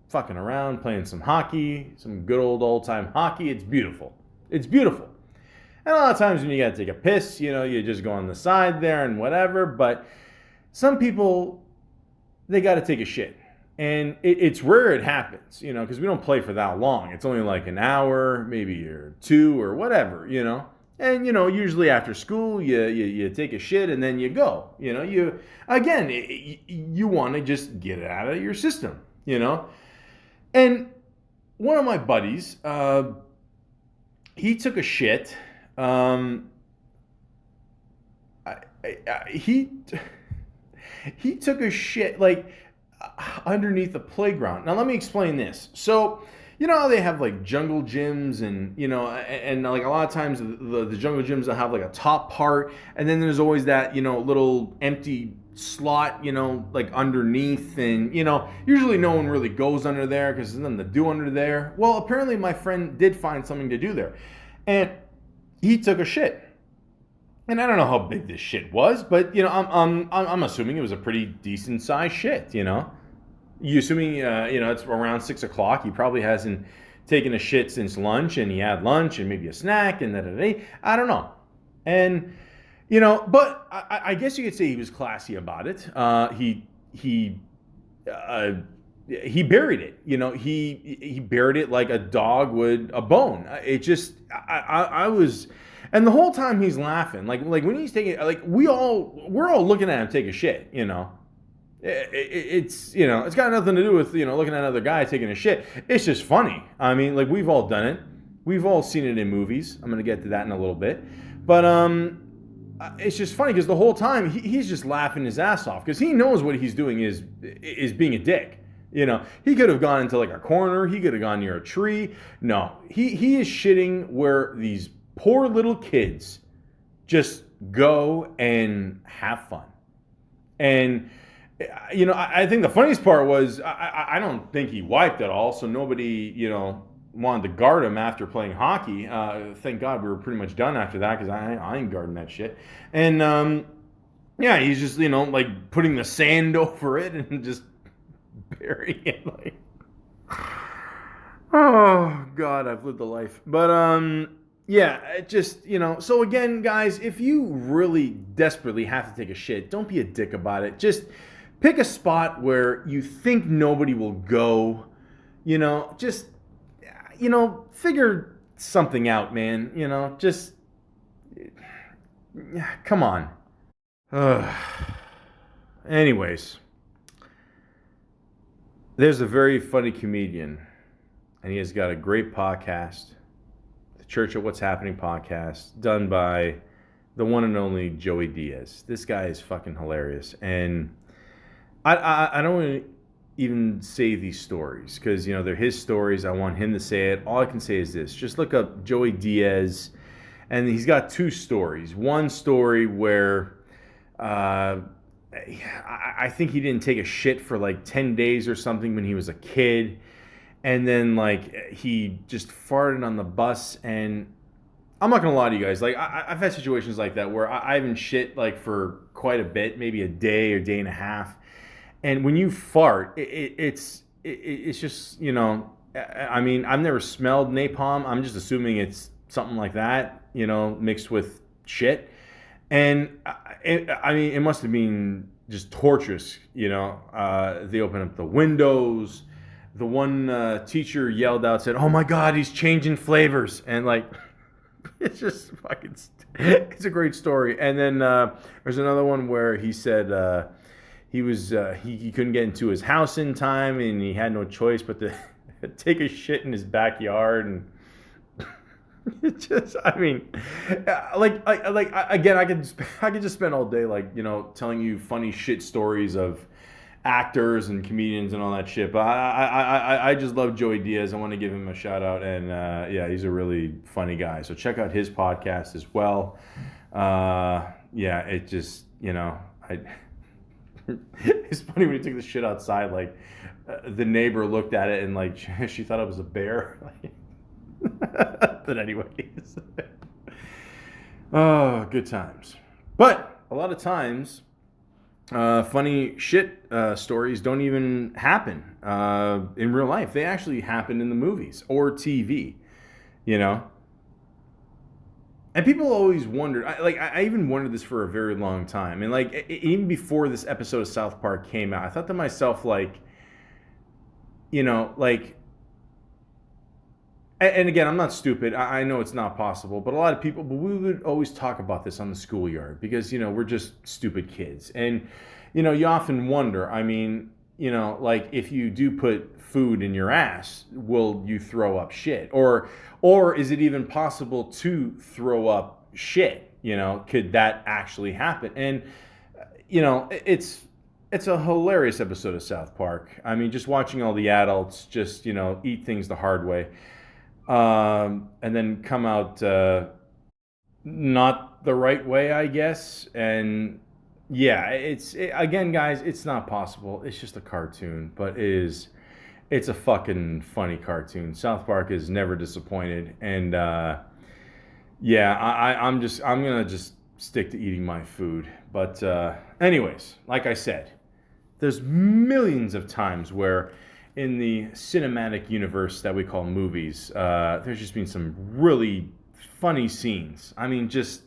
fucking around, playing some hockey, some good old time hockey. It's beautiful. It's beautiful. And a lot of times when you gotta take a piss, you just go on the side there and whatever. But some people, they gotta take a shit. And it's rare it happens, because we don't play for that long. It's only like an hour, maybe, or 2, or whatever, And, usually after school, you take a shit and then you go. You want to just get it out of your system, And one of my buddies, he took a shit. He took a shit, like, underneath the playground. Now let me explain this. So, how they have like jungle gyms, and and like a lot of times the jungle gyms will have like a top part, and then there's always that little empty slot like underneath, and usually no one really goes under there because there's nothing to do under there. Well, apparently my friend did find something to do there, and he took a shit. And I don't know how big this shit was, but I'm assuming it was a pretty decent sized shit. You assuming it's around 6 o'clock. He probably hasn't taken a shit since lunch, and he had lunch and maybe a snack and I don't know. And but I guess you could say he was classy about it. He buried it. He buried it like a dog would a bone. It just I was. And the whole time he's laughing, like when he's taking, like we're all looking at him take a shit, It's it's got nothing to do with looking at another guy taking a shit. It's just funny. I mean, like, we've all done it. We've all seen it in movies. I'm gonna get to that in a little bit, but it's just funny because the whole time he's just laughing his ass off because he knows what he's doing is being a dick. He could have gone into like a corner. He could have gone near a tree. No, he is shitting where these poor little kids just go and have fun. And, I think the funniest part was I don't think he wiped at all. So nobody, wanted to guard him after playing hockey. Thank God we were pretty much done after that because I ain't guarding that shit. And, yeah, he's just, like putting the sand over it and just burying it. Like, oh, God, I've lived a life. But yeah, it just, so again, guys, if you really desperately have to take a shit, don't be a dick about it. Just pick a spot where you think nobody will go. Just figure something out, man. Just come on. Anyways, there's a very funny comedian, and he has got a great podcast, the Church of What's Happening podcast, done by the one and only Joey Diaz. This guy is fucking hilarious, and I don't want to even say these stories because they're his stories. I want him to say it. All I can say is this: just look up Joey Diaz, and he's got two stories. One story where I think he didn't take a shit for like 10 days or something when he was a kid. And then like he just farted on the bus. And I'm not going to lie to you guys. Like I've had situations like that where I haven't shit like for quite a bit, maybe a day or day and a half. And when you fart, it's just, I mean, I've never smelled napalm. I'm just assuming it's something like that, mixed with shit. And I mean, it must have been just torturous, They opened up the windows. The one teacher yelled out, said, "Oh my God, he's changing flavors." And like, it's just fucking, it's a great story. And then there's another one where he said he couldn't get into his house in time and he had no choice but to take a shit in his backyard. And it just, I mean, again, I could just spend all day telling you funny shit stories of actors and comedians and all that shit. But I just love Joey Diaz. I want to give him a shout out, and yeah, he's a really funny guy. So check out his podcast as well. Yeah, it just it's funny when he took the shit outside. Like the neighbor looked at it and like she thought it was a bear. But anyways, oh, good times. But a lot of times, funny shit stories don't even happen in real life. They actually happen in the movies or TV, And people always wondered. I even wondered this for a very long time. And like even before this episode of South Park came out, I thought to myself And again, I'm not stupid. I know it's not possible, but a lot of people, but we would always talk about this on the schoolyard because, we're just stupid kids. And, you often wonder, I mean, like if you do put food in your ass, will you throw up shit? Or is it even possible to throw up shit? Could that actually happen? And, it's a hilarious episode of South Park. I mean, just watching all the adults just, eat things the hard way. And then come out not the right way, I guess. And yeah, again, guys, it's not possible. It's just a cartoon, but it's a fucking funny cartoon. South Park is never disappointed. And yeah, I'm gonna just stick to eating my food. But anyways, like I said, there's millions of times where in the cinematic universe that we call movies, there's just been some really funny scenes. I mean, just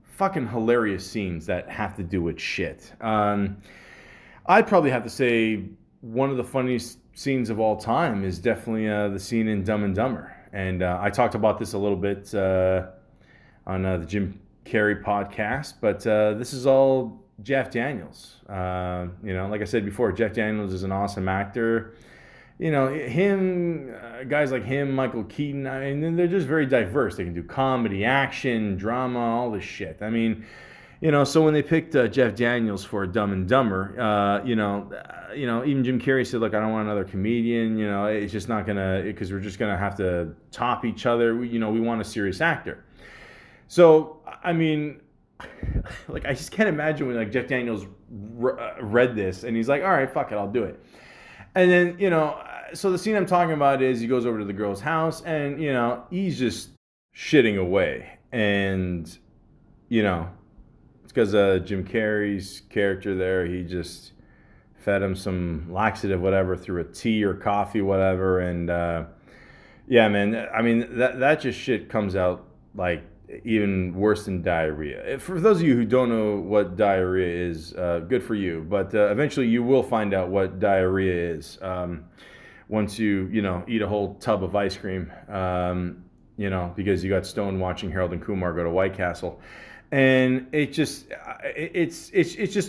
fucking hilarious scenes that have to do with shit. I'd probably have to say one of the funniest scenes of all time is definitely the scene in Dumb and Dumber. And I talked about this a little bit on the Jim Carrey podcast, but this is all Jeff Daniels. Like I said before, Jeff Daniels is an awesome actor. Him, guys like him, Michael Keaton, I mean, they're just very diverse. They can do comedy, action, drama, all this shit. I mean, so when they picked Jeff Daniels for Dumb and Dumber, even Jim Carrey said, look, I don't want another comedian, it's just not gonna, because we're just gonna have to top each other. We want a serious actor. So, I mean, like, I just can't imagine when like Jeff Daniels read this and he's like, all right, fuck it, I'll do it. And then, so the scene I'm talking about is he goes over to the girl's house and, he's just shitting away. And, it's because Jim Carrey's character there, he just fed him some laxative, whatever, through a tea or coffee, whatever. And, Yeah, man. I mean, that just shit comes out like even worse than diarrhea. For those of you who don't know what diarrhea is, good for you. But eventually, you will find out what diarrhea is once you eat a whole tub of ice cream. Because you got stoned watching Harold and Kumar go to White Castle, and it just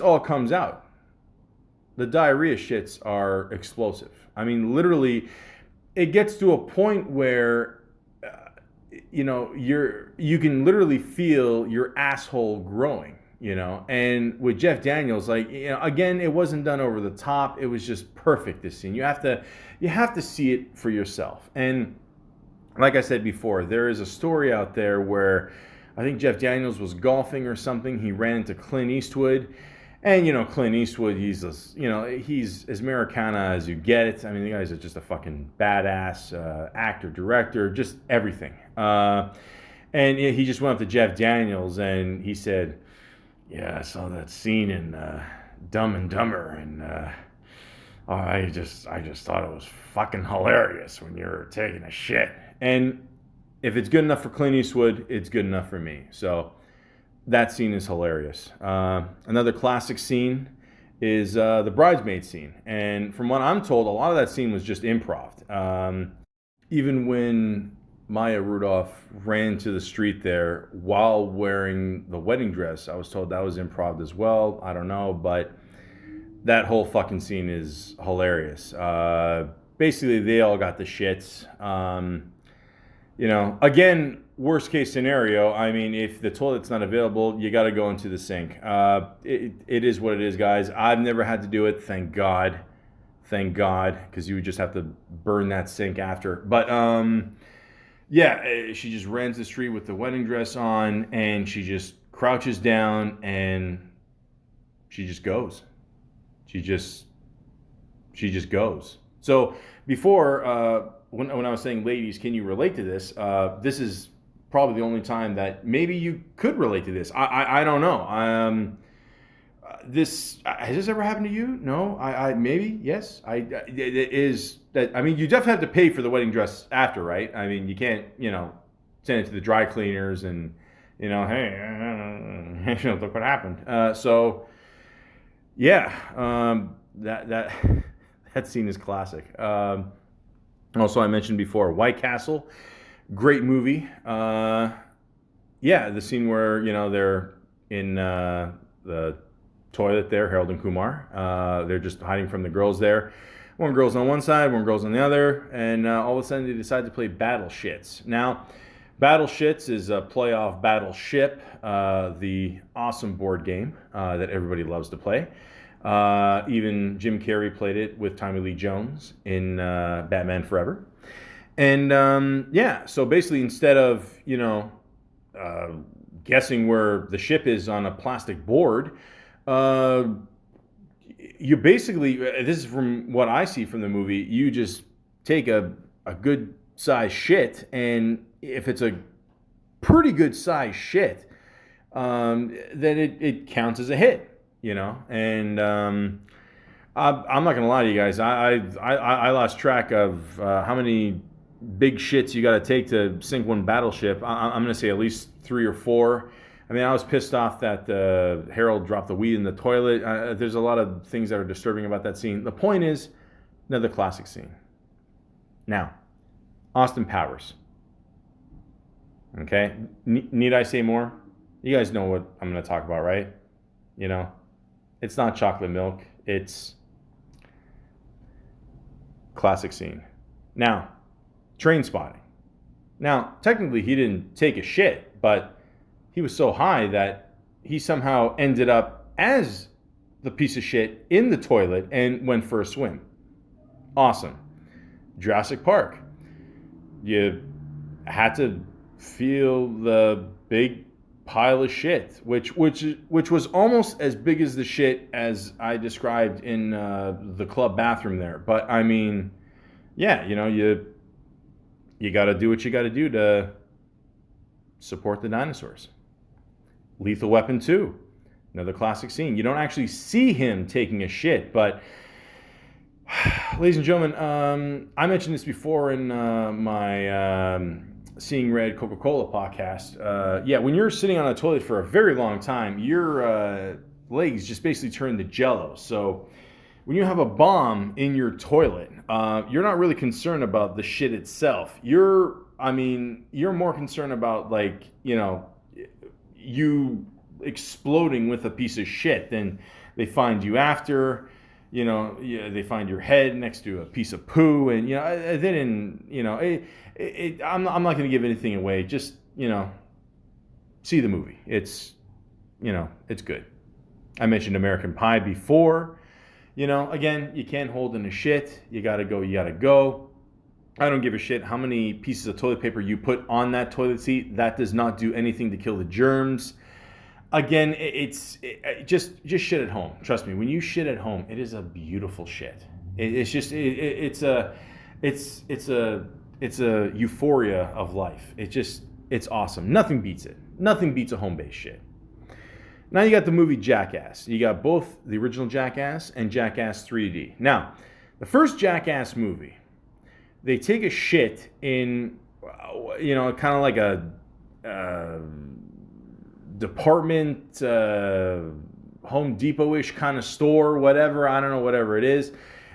all comes out. The diarrhea shits are explosive. I mean, literally, it gets to a point where you can literally feel your asshole growing. And with Jeff Daniels, again, it wasn't done over the top. It was just perfect. This scene, you have to see it for yourself. And like I said before, there is a story out there where I think Jeff Daniels was golfing or something. He ran into Clint Eastwood. And Clint Eastwood, he's as Americana as you get it. I mean, the guy's just a fucking badass actor, director, just everything. And he just went up to Jeff Daniels and he said, "Yeah, I saw that scene in Dumb and Dumber, and I just thought it was fucking hilarious when you were taking a shit." And if it's good enough for Clint Eastwood, it's good enough for me. So that scene is hilarious. Another classic scene is the bridesmaid scene. And from what I'm told, a lot of that scene was just improv. Even when Maya Rudolph ran to the street there while wearing the wedding dress, I was told that was improv as well. I don't know, but that whole fucking scene is hilarious. Basically, they all got the shits. Again, worst case scenario, I mean, if the toilet's not available, you got to go into the sink. It is what it is, guys. I've never had to do it, thank God. Thank God, because you would just have to burn that sink after. But, she just ran to the street with the wedding dress on, and she just crouches down, and she just goes. She just goes. So before, when I was saying, ladies, can you relate to this? This is probably the only time that maybe you could relate to this. I don't know. Has this ever happened to you? No. I maybe yes. It is that. I mean, you definitely have to pay for the wedding dress after, right? I mean, you can't send it to the dry cleaners and hey, look what happened. That that scene is classic. Also, I mentioned before, White Castle, great movie. The scene where they're in the toilet there, Harold and Kumar. They're just hiding from the girls there. One girl's on one side, one girl's on the other, and all of a sudden they decide to play Battle Shits. Now, Battle Shits is a playoff Battleship, the awesome board game that everybody loves to play. Even Jim Carrey played it with Tommy Lee Jones in Batman Forever. And so basically instead of, guessing where the ship is on a plastic board, you basically, this is from what I see from the movie, you just take a good size shit, and if it's a pretty good size shit, then it counts as a hit. And I'm not gonna lie to you guys. I lost track of how many big shits you got to take to sink one battleship. I'm gonna say at least 3 or 4. I mean, I was pissed off that Harold dropped the weed in the toilet. There's a lot of things that are disturbing about that scene. The point is, another classic scene. Now, Austin Powers. Okay, need I say more? You guys know what I'm gonna talk about, right? It's not chocolate milk. It's classic scene. Now, train spotting. Now, technically he didn't take a shit, but he was so high that he somehow ended up as the piece of shit in the toilet and went for a swim. Awesome. Jurassic Park. You had to feel the big pile of shit, which was almost as big as the shit as I described in the club bathroom there. But I mean, you got to do what you got to do to support the dinosaurs. Lethal Weapon 2, another classic scene. You don't actually see him taking a shit, but Ladies and gentlemen, I mentioned this before in my Seeing Red Coca-Cola podcast. Yeah, when you're sitting on a toilet for a very long time, your legs just basically turn to jello. So when you have a bomb in your toilet, you're not really concerned about the shit itself. You're more concerned about, like, you exploding with a piece of shit. Then they find you after, they find your head next to a piece of poo, and they didn't, I'm not going to give anything away. Just, see the movie. It's good. I mentioned American Pie before. Again, you can't hold in a shit. You gotta go. I don't give a shit how many pieces of toilet paper you put on that toilet seat. That does not do anything to kill the germs. Again, just shit at home. Trust me, when you shit at home, it is a beautiful shit. It's a euphoria of life. It's awesome. Nothing beats it. Nothing beats a home-based shit. Now you got the movie Jackass. You got both the original Jackass and Jackass 3D. Now, the first Jackass movie, they take a shit in, kind of like a department, Home Depot-ish kind of store, whatever. I don't know, whatever it is.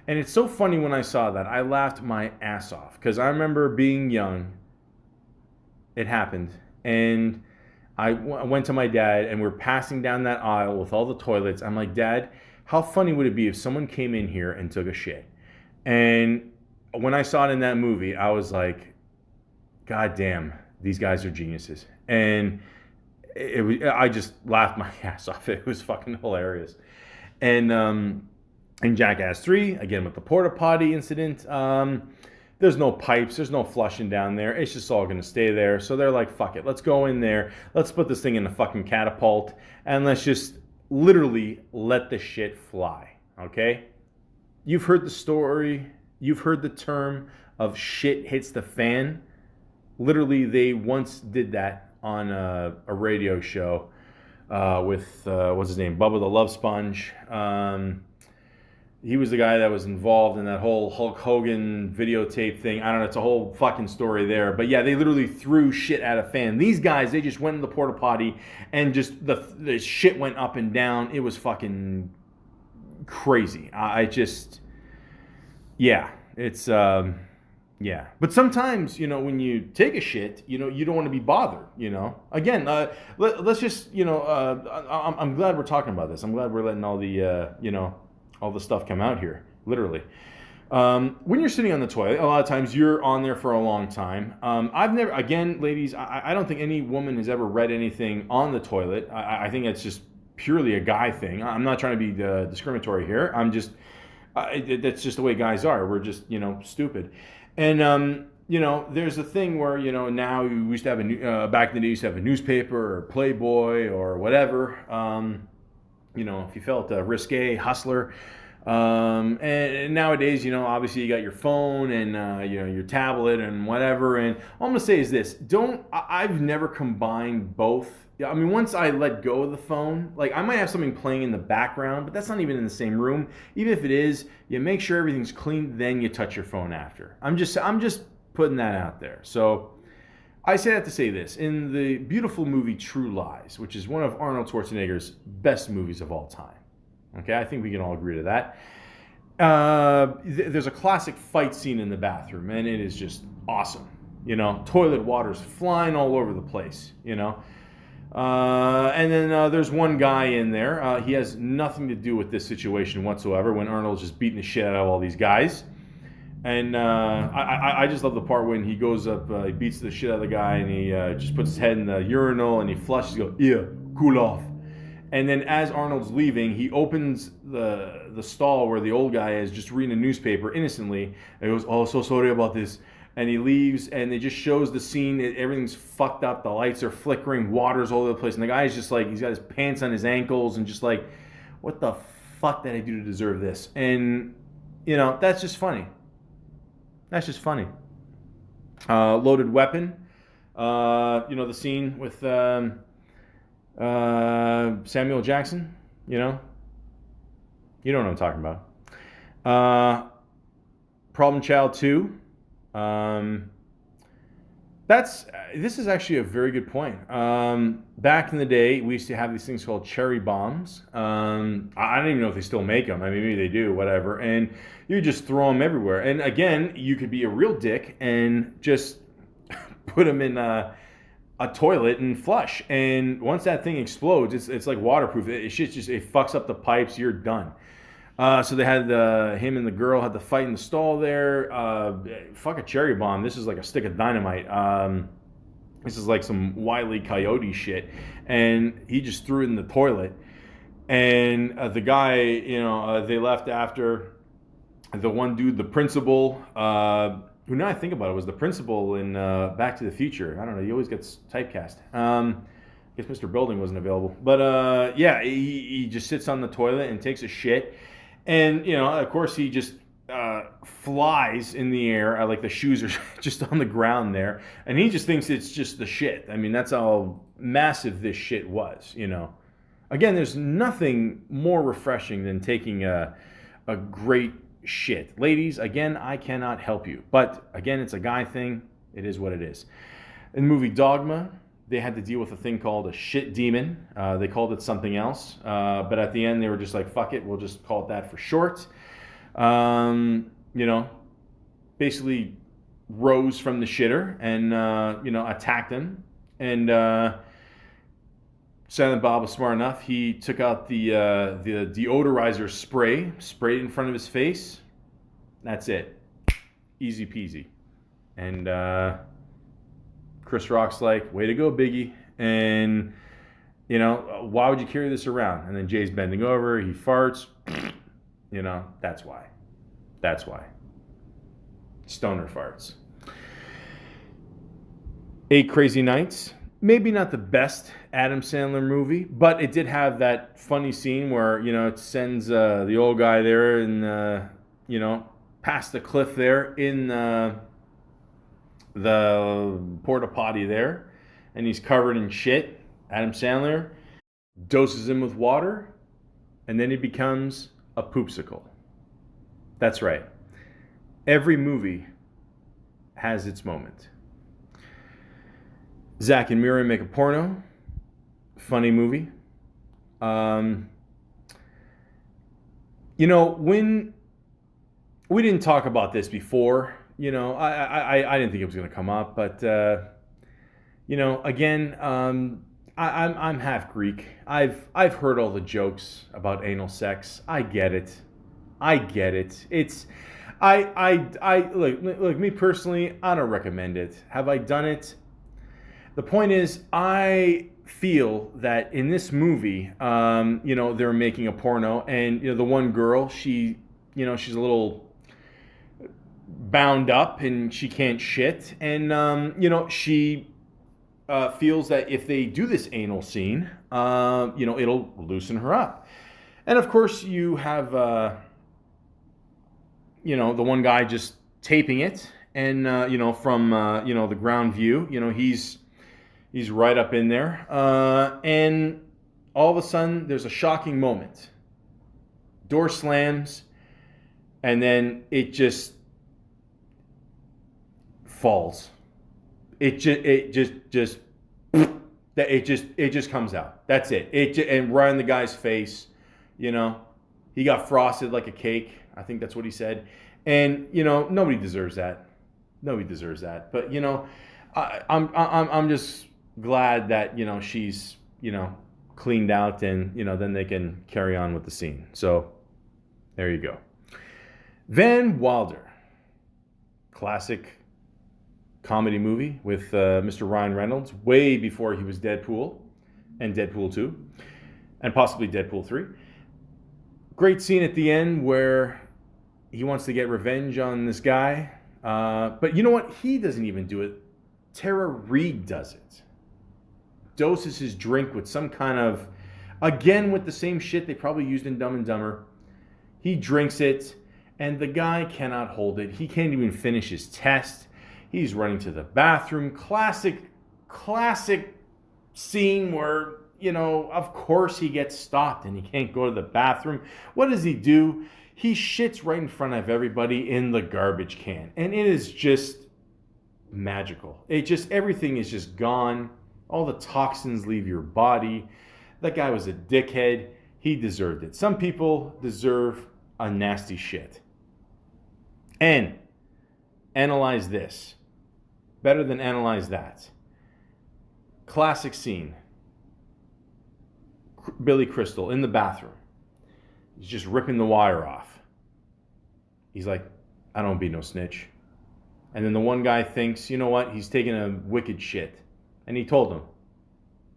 And it's so funny when I saw that. I laughed my ass off because I remember being young. It happened. And I went to my dad, and we're passing down that aisle with all the toilets. I'm like, Dad, how funny would it be if someone came in here and took a shit? And when I saw it in that movie, I was like, God damn, these guys are geniuses. And I just laughed my ass off. It was fucking hilarious. And in Jackass 3, again with the porta potty incident, there's no pipes, there's no flushing down there. It's just all going to stay there. So they're like, fuck it, let's go in there. Let's put this thing in a fucking catapult, and let's just literally let the shit fly, okay? You've heard the story. You've heard the term of shit hits the fan. Literally, they once did that on a radio show with, what's his name? Bubba the Love Sponge. He was the guy that was involved in that whole Hulk Hogan videotape thing. I don't know, it's a whole fucking story there. But yeah, they literally threw shit at a fan. These guys, they just went in the porta potty and just the shit went up and down. It was fucking crazy. Yeah. But sometimes, when you take a shit, you don't want to be bothered, Again, let's just, I'm glad we're talking about this. I'm glad we're letting all the, all the stuff come out here, literally. When you're sitting on the toilet, a lot of times you're on there for a long time. Again, ladies, I don't think any woman has ever read anything on the toilet. I think it's just purely a guy thing. I'm not trying to be discriminatory here. That's just the way guys are. We're just, stupid. And, there's a thing where, now you used to have back in the day, you used to have a newspaper or Playboy or whatever. If you felt risque, hustler. And nowadays, obviously you got your phone and, your tablet and whatever. And all I'm going to say is this. I've never combined both. Once I let go of the phone, like I might have something playing in the background, but that's not even in the same room. Even if it is, you make sure everything's clean, then you touch your phone after. I'm just putting that out there. So I say that to say this. In the beautiful movie True Lies, which is one of Arnold Schwarzenegger's best movies of all time. Okay, I think we can all agree to that. There's a classic fight scene in the bathroom, and it is just awesome. Toilet water's flying all over the place, and then there's one guy in there. He has nothing to do with this situation whatsoever when Arnold's just beating the shit out of all these guys. And I just love the part when he goes up, he beats the shit out of the guy, and he just puts his head in the urinal, and he flushes, he goes, yeah, cool off. And then as Arnold's leaving, he opens the stall where the old guy is just reading a newspaper innocently. And he goes, oh, so sorry about this. And he leaves, and it just shows the scene. Everything's fucked up. The lights are flickering. Water's all over the place. And the guy's just like, he's got his pants on his ankles and just like, what the fuck did I do to deserve this? And, that's just funny. That's just funny. Loaded Weapon. The scene with Samuel Jackson. You know what I'm talking about. Problem Child 2. Um, this is actually a very good point. Back in the day, we used to have these things called cherry bombs. I don't even know if they still make them. I mean, maybe they do, whatever. And you just throw them everywhere. And again, you could be a real dick and just put them in a toilet and flush. And once that thing explodes, it's like waterproof. It fucks up the pipes. You're done. So they had him and the girl had to fight in the stall there. Fuck a cherry bomb. This is like a stick of dynamite. This is like some Wile E. Coyote shit. And he just threw it in the toilet. And the guy, they left after. The one dude, the principal, who now I think about it, was the principal in Back to the Future. I don't know. He always gets typecast. I guess Mr. Building wasn't available. But yeah, he just sits on the toilet and takes a shit. And, of course, he just flies in the air. Like the shoes are just on the ground there. And he just thinks it's just the shit. I mean, that's how massive this shit was, Again, there's nothing more refreshing than taking a great shit. Ladies, again, I cannot help you. But, again, it's a guy thing. It is what it is. In the movie Dogma, they had to deal with a thing called a shit demon. They called it something else. But at the end, they were just like, fuck it, we'll just call it that for short. Basically rose from the shitter and, attacked him. And Silent Bob was smart enough. He took out the deodorizer spray, sprayed it in front of his face. That's it. Easy peasy. And Chris Rock's like, way to go, Biggie. And, why would you carry this around? And then Jay's bending over. He farts. That's why. That's why. Stoner farts. 8 Crazy Nights. Maybe not the best Adam Sandler movie, but it did have that funny scene where, it sends the old guy there and, past the cliff there in the porta potty there, and he's covered in shit. Adam Sandler doses him with water, and then he becomes a poopsicle. That's right. Every movie has its moment. Zach and Miri Make a Porno. Funny movie. When we didn't talk about this before, I didn't think it was going to come up, but again, I'm half Greek. I've heard all the jokes about anal sex. I get it. It's look, me personally, I don't recommend it. Have I done it? The point is, I feel that in this movie, they're making a porno, and the one girl, she's a little bound up and she can't shit, and she feels that if they do this anal scene, it'll loosen her up. And of course, you have the one guy just taping it, and from the ground view, he's right up in there, and all of a sudden there's a shocking moment. Door slams, and then it just falls. It just comes out. That's it. And right in the guy's face. He got frosted like a cake. I think that's what he said. And nobody deserves that. Nobody deserves that. But I'm just glad that she's cleaned out, and then they can carry on with the scene. So there you go. Van Wilder, classic comedy movie with Mr. Ryan Reynolds, way before he was Deadpool and Deadpool 2 and possibly Deadpool 3. Great scene at the end where he wants to get revenge on this guy, but you know what? He doesn't even do it. Tara Reid does it. Doses his drink with some kind of, again with the same shit they probably used in Dumb and Dumber. He drinks it, and the guy cannot hold it. He can't even finish his test. He's running to the bathroom. Classic scene where, of course he gets stopped and he can't go to the bathroom. What does he do? He shits right in front of everybody in the garbage can. And it is just magical. Everything is just gone. All the toxins leave your body. That guy was a dickhead. He deserved it. Some people deserve a nasty shit. And analyze this. Better than analyze that. Classic scene. Billy Crystal in the bathroom. He's just ripping the wire off. He's like, I don't be no snitch. And then the one guy thinks, you know what? He's taking a wicked shit. And he told him,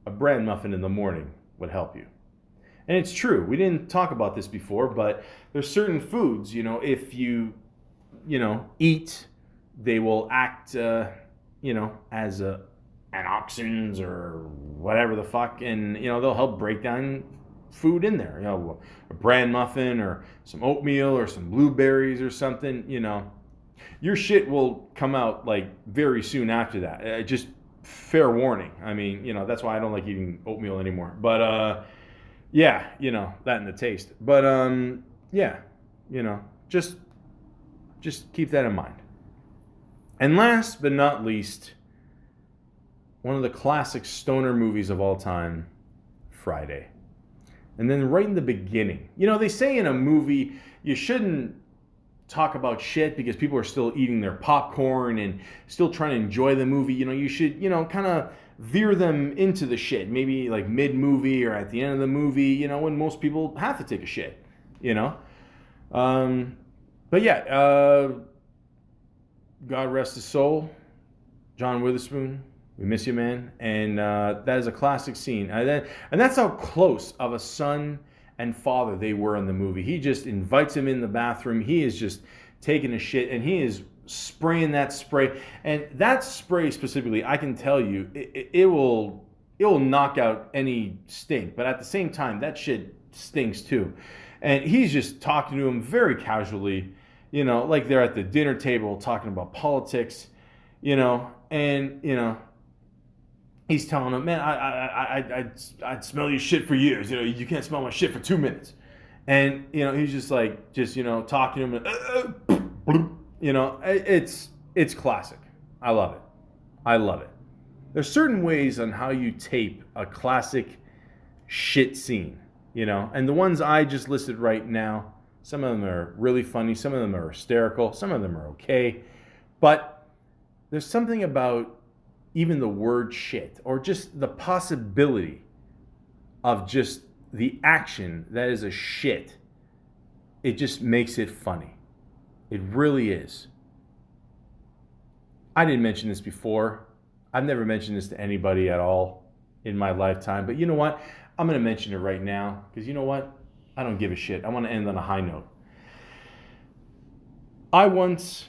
a bran muffin in the morning would help you. And it's true. We didn't talk about this before, but there's certain foods, if you, eat, they will act, as anoxins or whatever the fuck. And, they'll help break down food in there. A bran muffin or some oatmeal or some blueberries or something, your shit will come out like very soon after that. Just fair warning. I mean, that's why I don't like eating oatmeal anymore. But yeah, that and the taste. But yeah, just keep that in mind. And last but not least, one of the classic stoner movies of all time, Friday. And then right in the beginning, they say in a movie you shouldn't talk about shit because people are still eating their popcorn and still trying to enjoy the movie. You should, kind of veer them into the shit, maybe like mid-movie or at the end of the movie, when most people have to take a shit, But yeah, God rest his soul, John Witherspoon. We miss you, man. And that is a classic scene. And that's how close of a son and father they were in the movie. He just invites him in the bathroom. He is just taking a shit, and he is spraying that spray. And that spray specifically, I can tell you, it will knock out any stink. But at the same time, that shit stinks too. And he's just talking to him very casually, like they're at the dinner table talking about politics, and he's telling him, man, I'd smell your shit for years. You can't smell my shit for 2 minutes. And, he's just like, talking to him. It's classic. I love it. There's certain ways on how you tape a classic shit scene, and the ones I just listed right now, some of them are really funny. Some of them are hysterical. Some of them are okay. But there's something about even the word shit, or just the possibility of just the action that is a shit, it just makes it funny. It really is. I didn't mention this before. I've never mentioned this to anybody at all in my lifetime, but you know what? I'm going to mention it right now, because you know what? I don't give a shit. I want to end on a high note. I once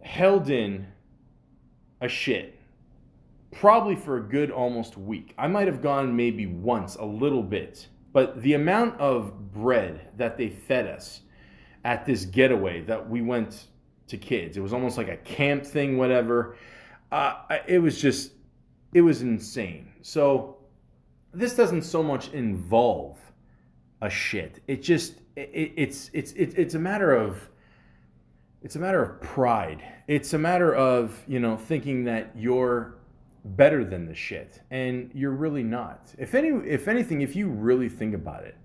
held in a shit, probably for a good almost week. I might have gone maybe once, a little bit. But the amount of bread that they fed us at this getaway that we went to kids, it was almost like a camp thing, whatever. It was insane. So this doesn't so much involve a shit. It's a matter of pride. It's a matter of, thinking that you're better than the shit, and you're really not. If anything, if you really think about it,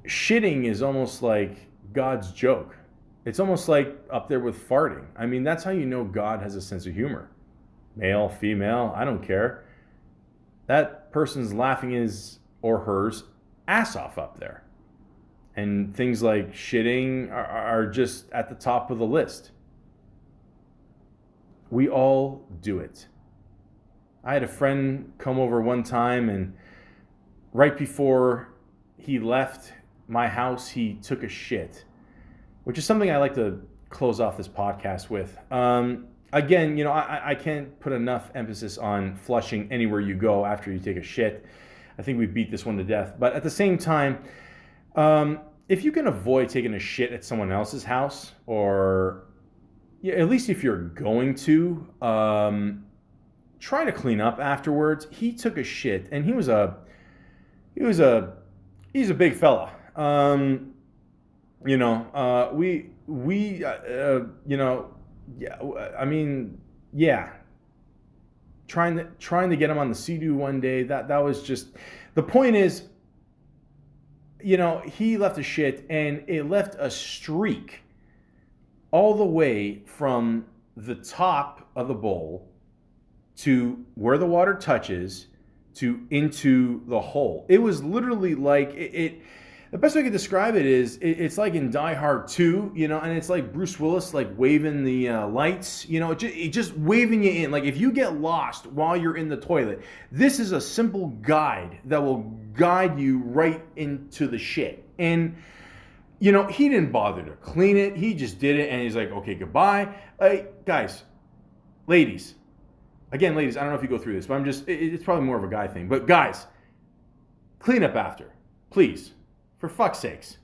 shitting is almost like God's joke. It's almost like up there with farting. I mean, that's how you know God has a sense of humor. Male, female, I don't care. That person's laughing his or hers ass off up there. And things like shitting are just at the top of the list. We all do it. I had a friend come over one time, and right before he left my house, he took a shit, which is something I like to close off this podcast with. Again, I can't put enough emphasis on flushing anywhere you go after you take a shit. I think we beat this one to death. But at the same time, if you can avoid taking a shit at someone else's house, or at least if you're going to, try to clean up afterwards. He took a shit, and he's a big fella. Yeah, I mean, yeah, trying to get him on the Sea-Doo one day. That was just the point. Is he left a shit and it left a streak all the way from the top of the bowl to where the water touches to into the hole. It was literally like it the best way I could describe it is it's like in Die Hard 2, and it's like Bruce Willis like waving the lights, just waving you in. Like if you get lost while you're in the toilet, this is a simple guide that will guide you right into the shit. And he didn't bother to clean it. He just did it, and he's like, okay, goodbye. Guys, ladies, again, ladies, I don't know if you go through this, but it's probably more of a guy thing. But guys, clean up after, please, for fuck's sakes.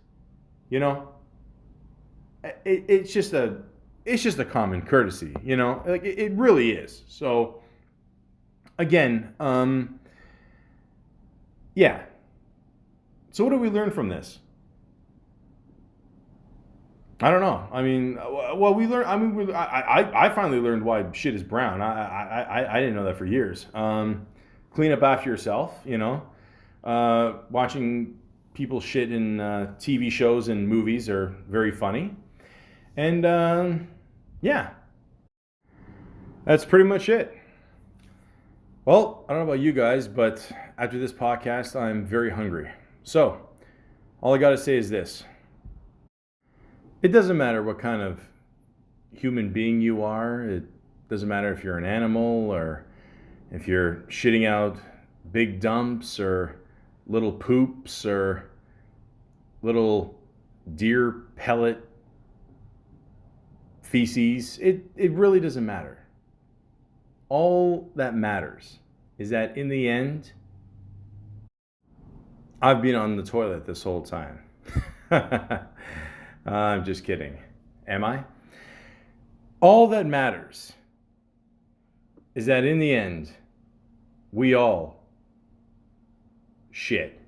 It's just a common courtesy, like it really is. So, again, yeah. So what do we learn from this? I don't know. I mean, well, we learned. I mean, I finally learned why shit is brown. I didn't know that for years. Clean up after yourself. Watching people shit in TV shows and movies are very funny, and yeah, that's pretty much it. Well, I don't know about you guys, but after this podcast, I'm very hungry. So, all I got to say is this. It doesn't matter what kind of human being you are. It doesn't matter if you're an animal or if you're shitting out big dumps or little poops or little deer pellet feces. It really doesn't matter. All that matters is that in the end, I've been on the toilet this whole time. I'm just kidding. Am I? All that matters is that in the end, we all shit.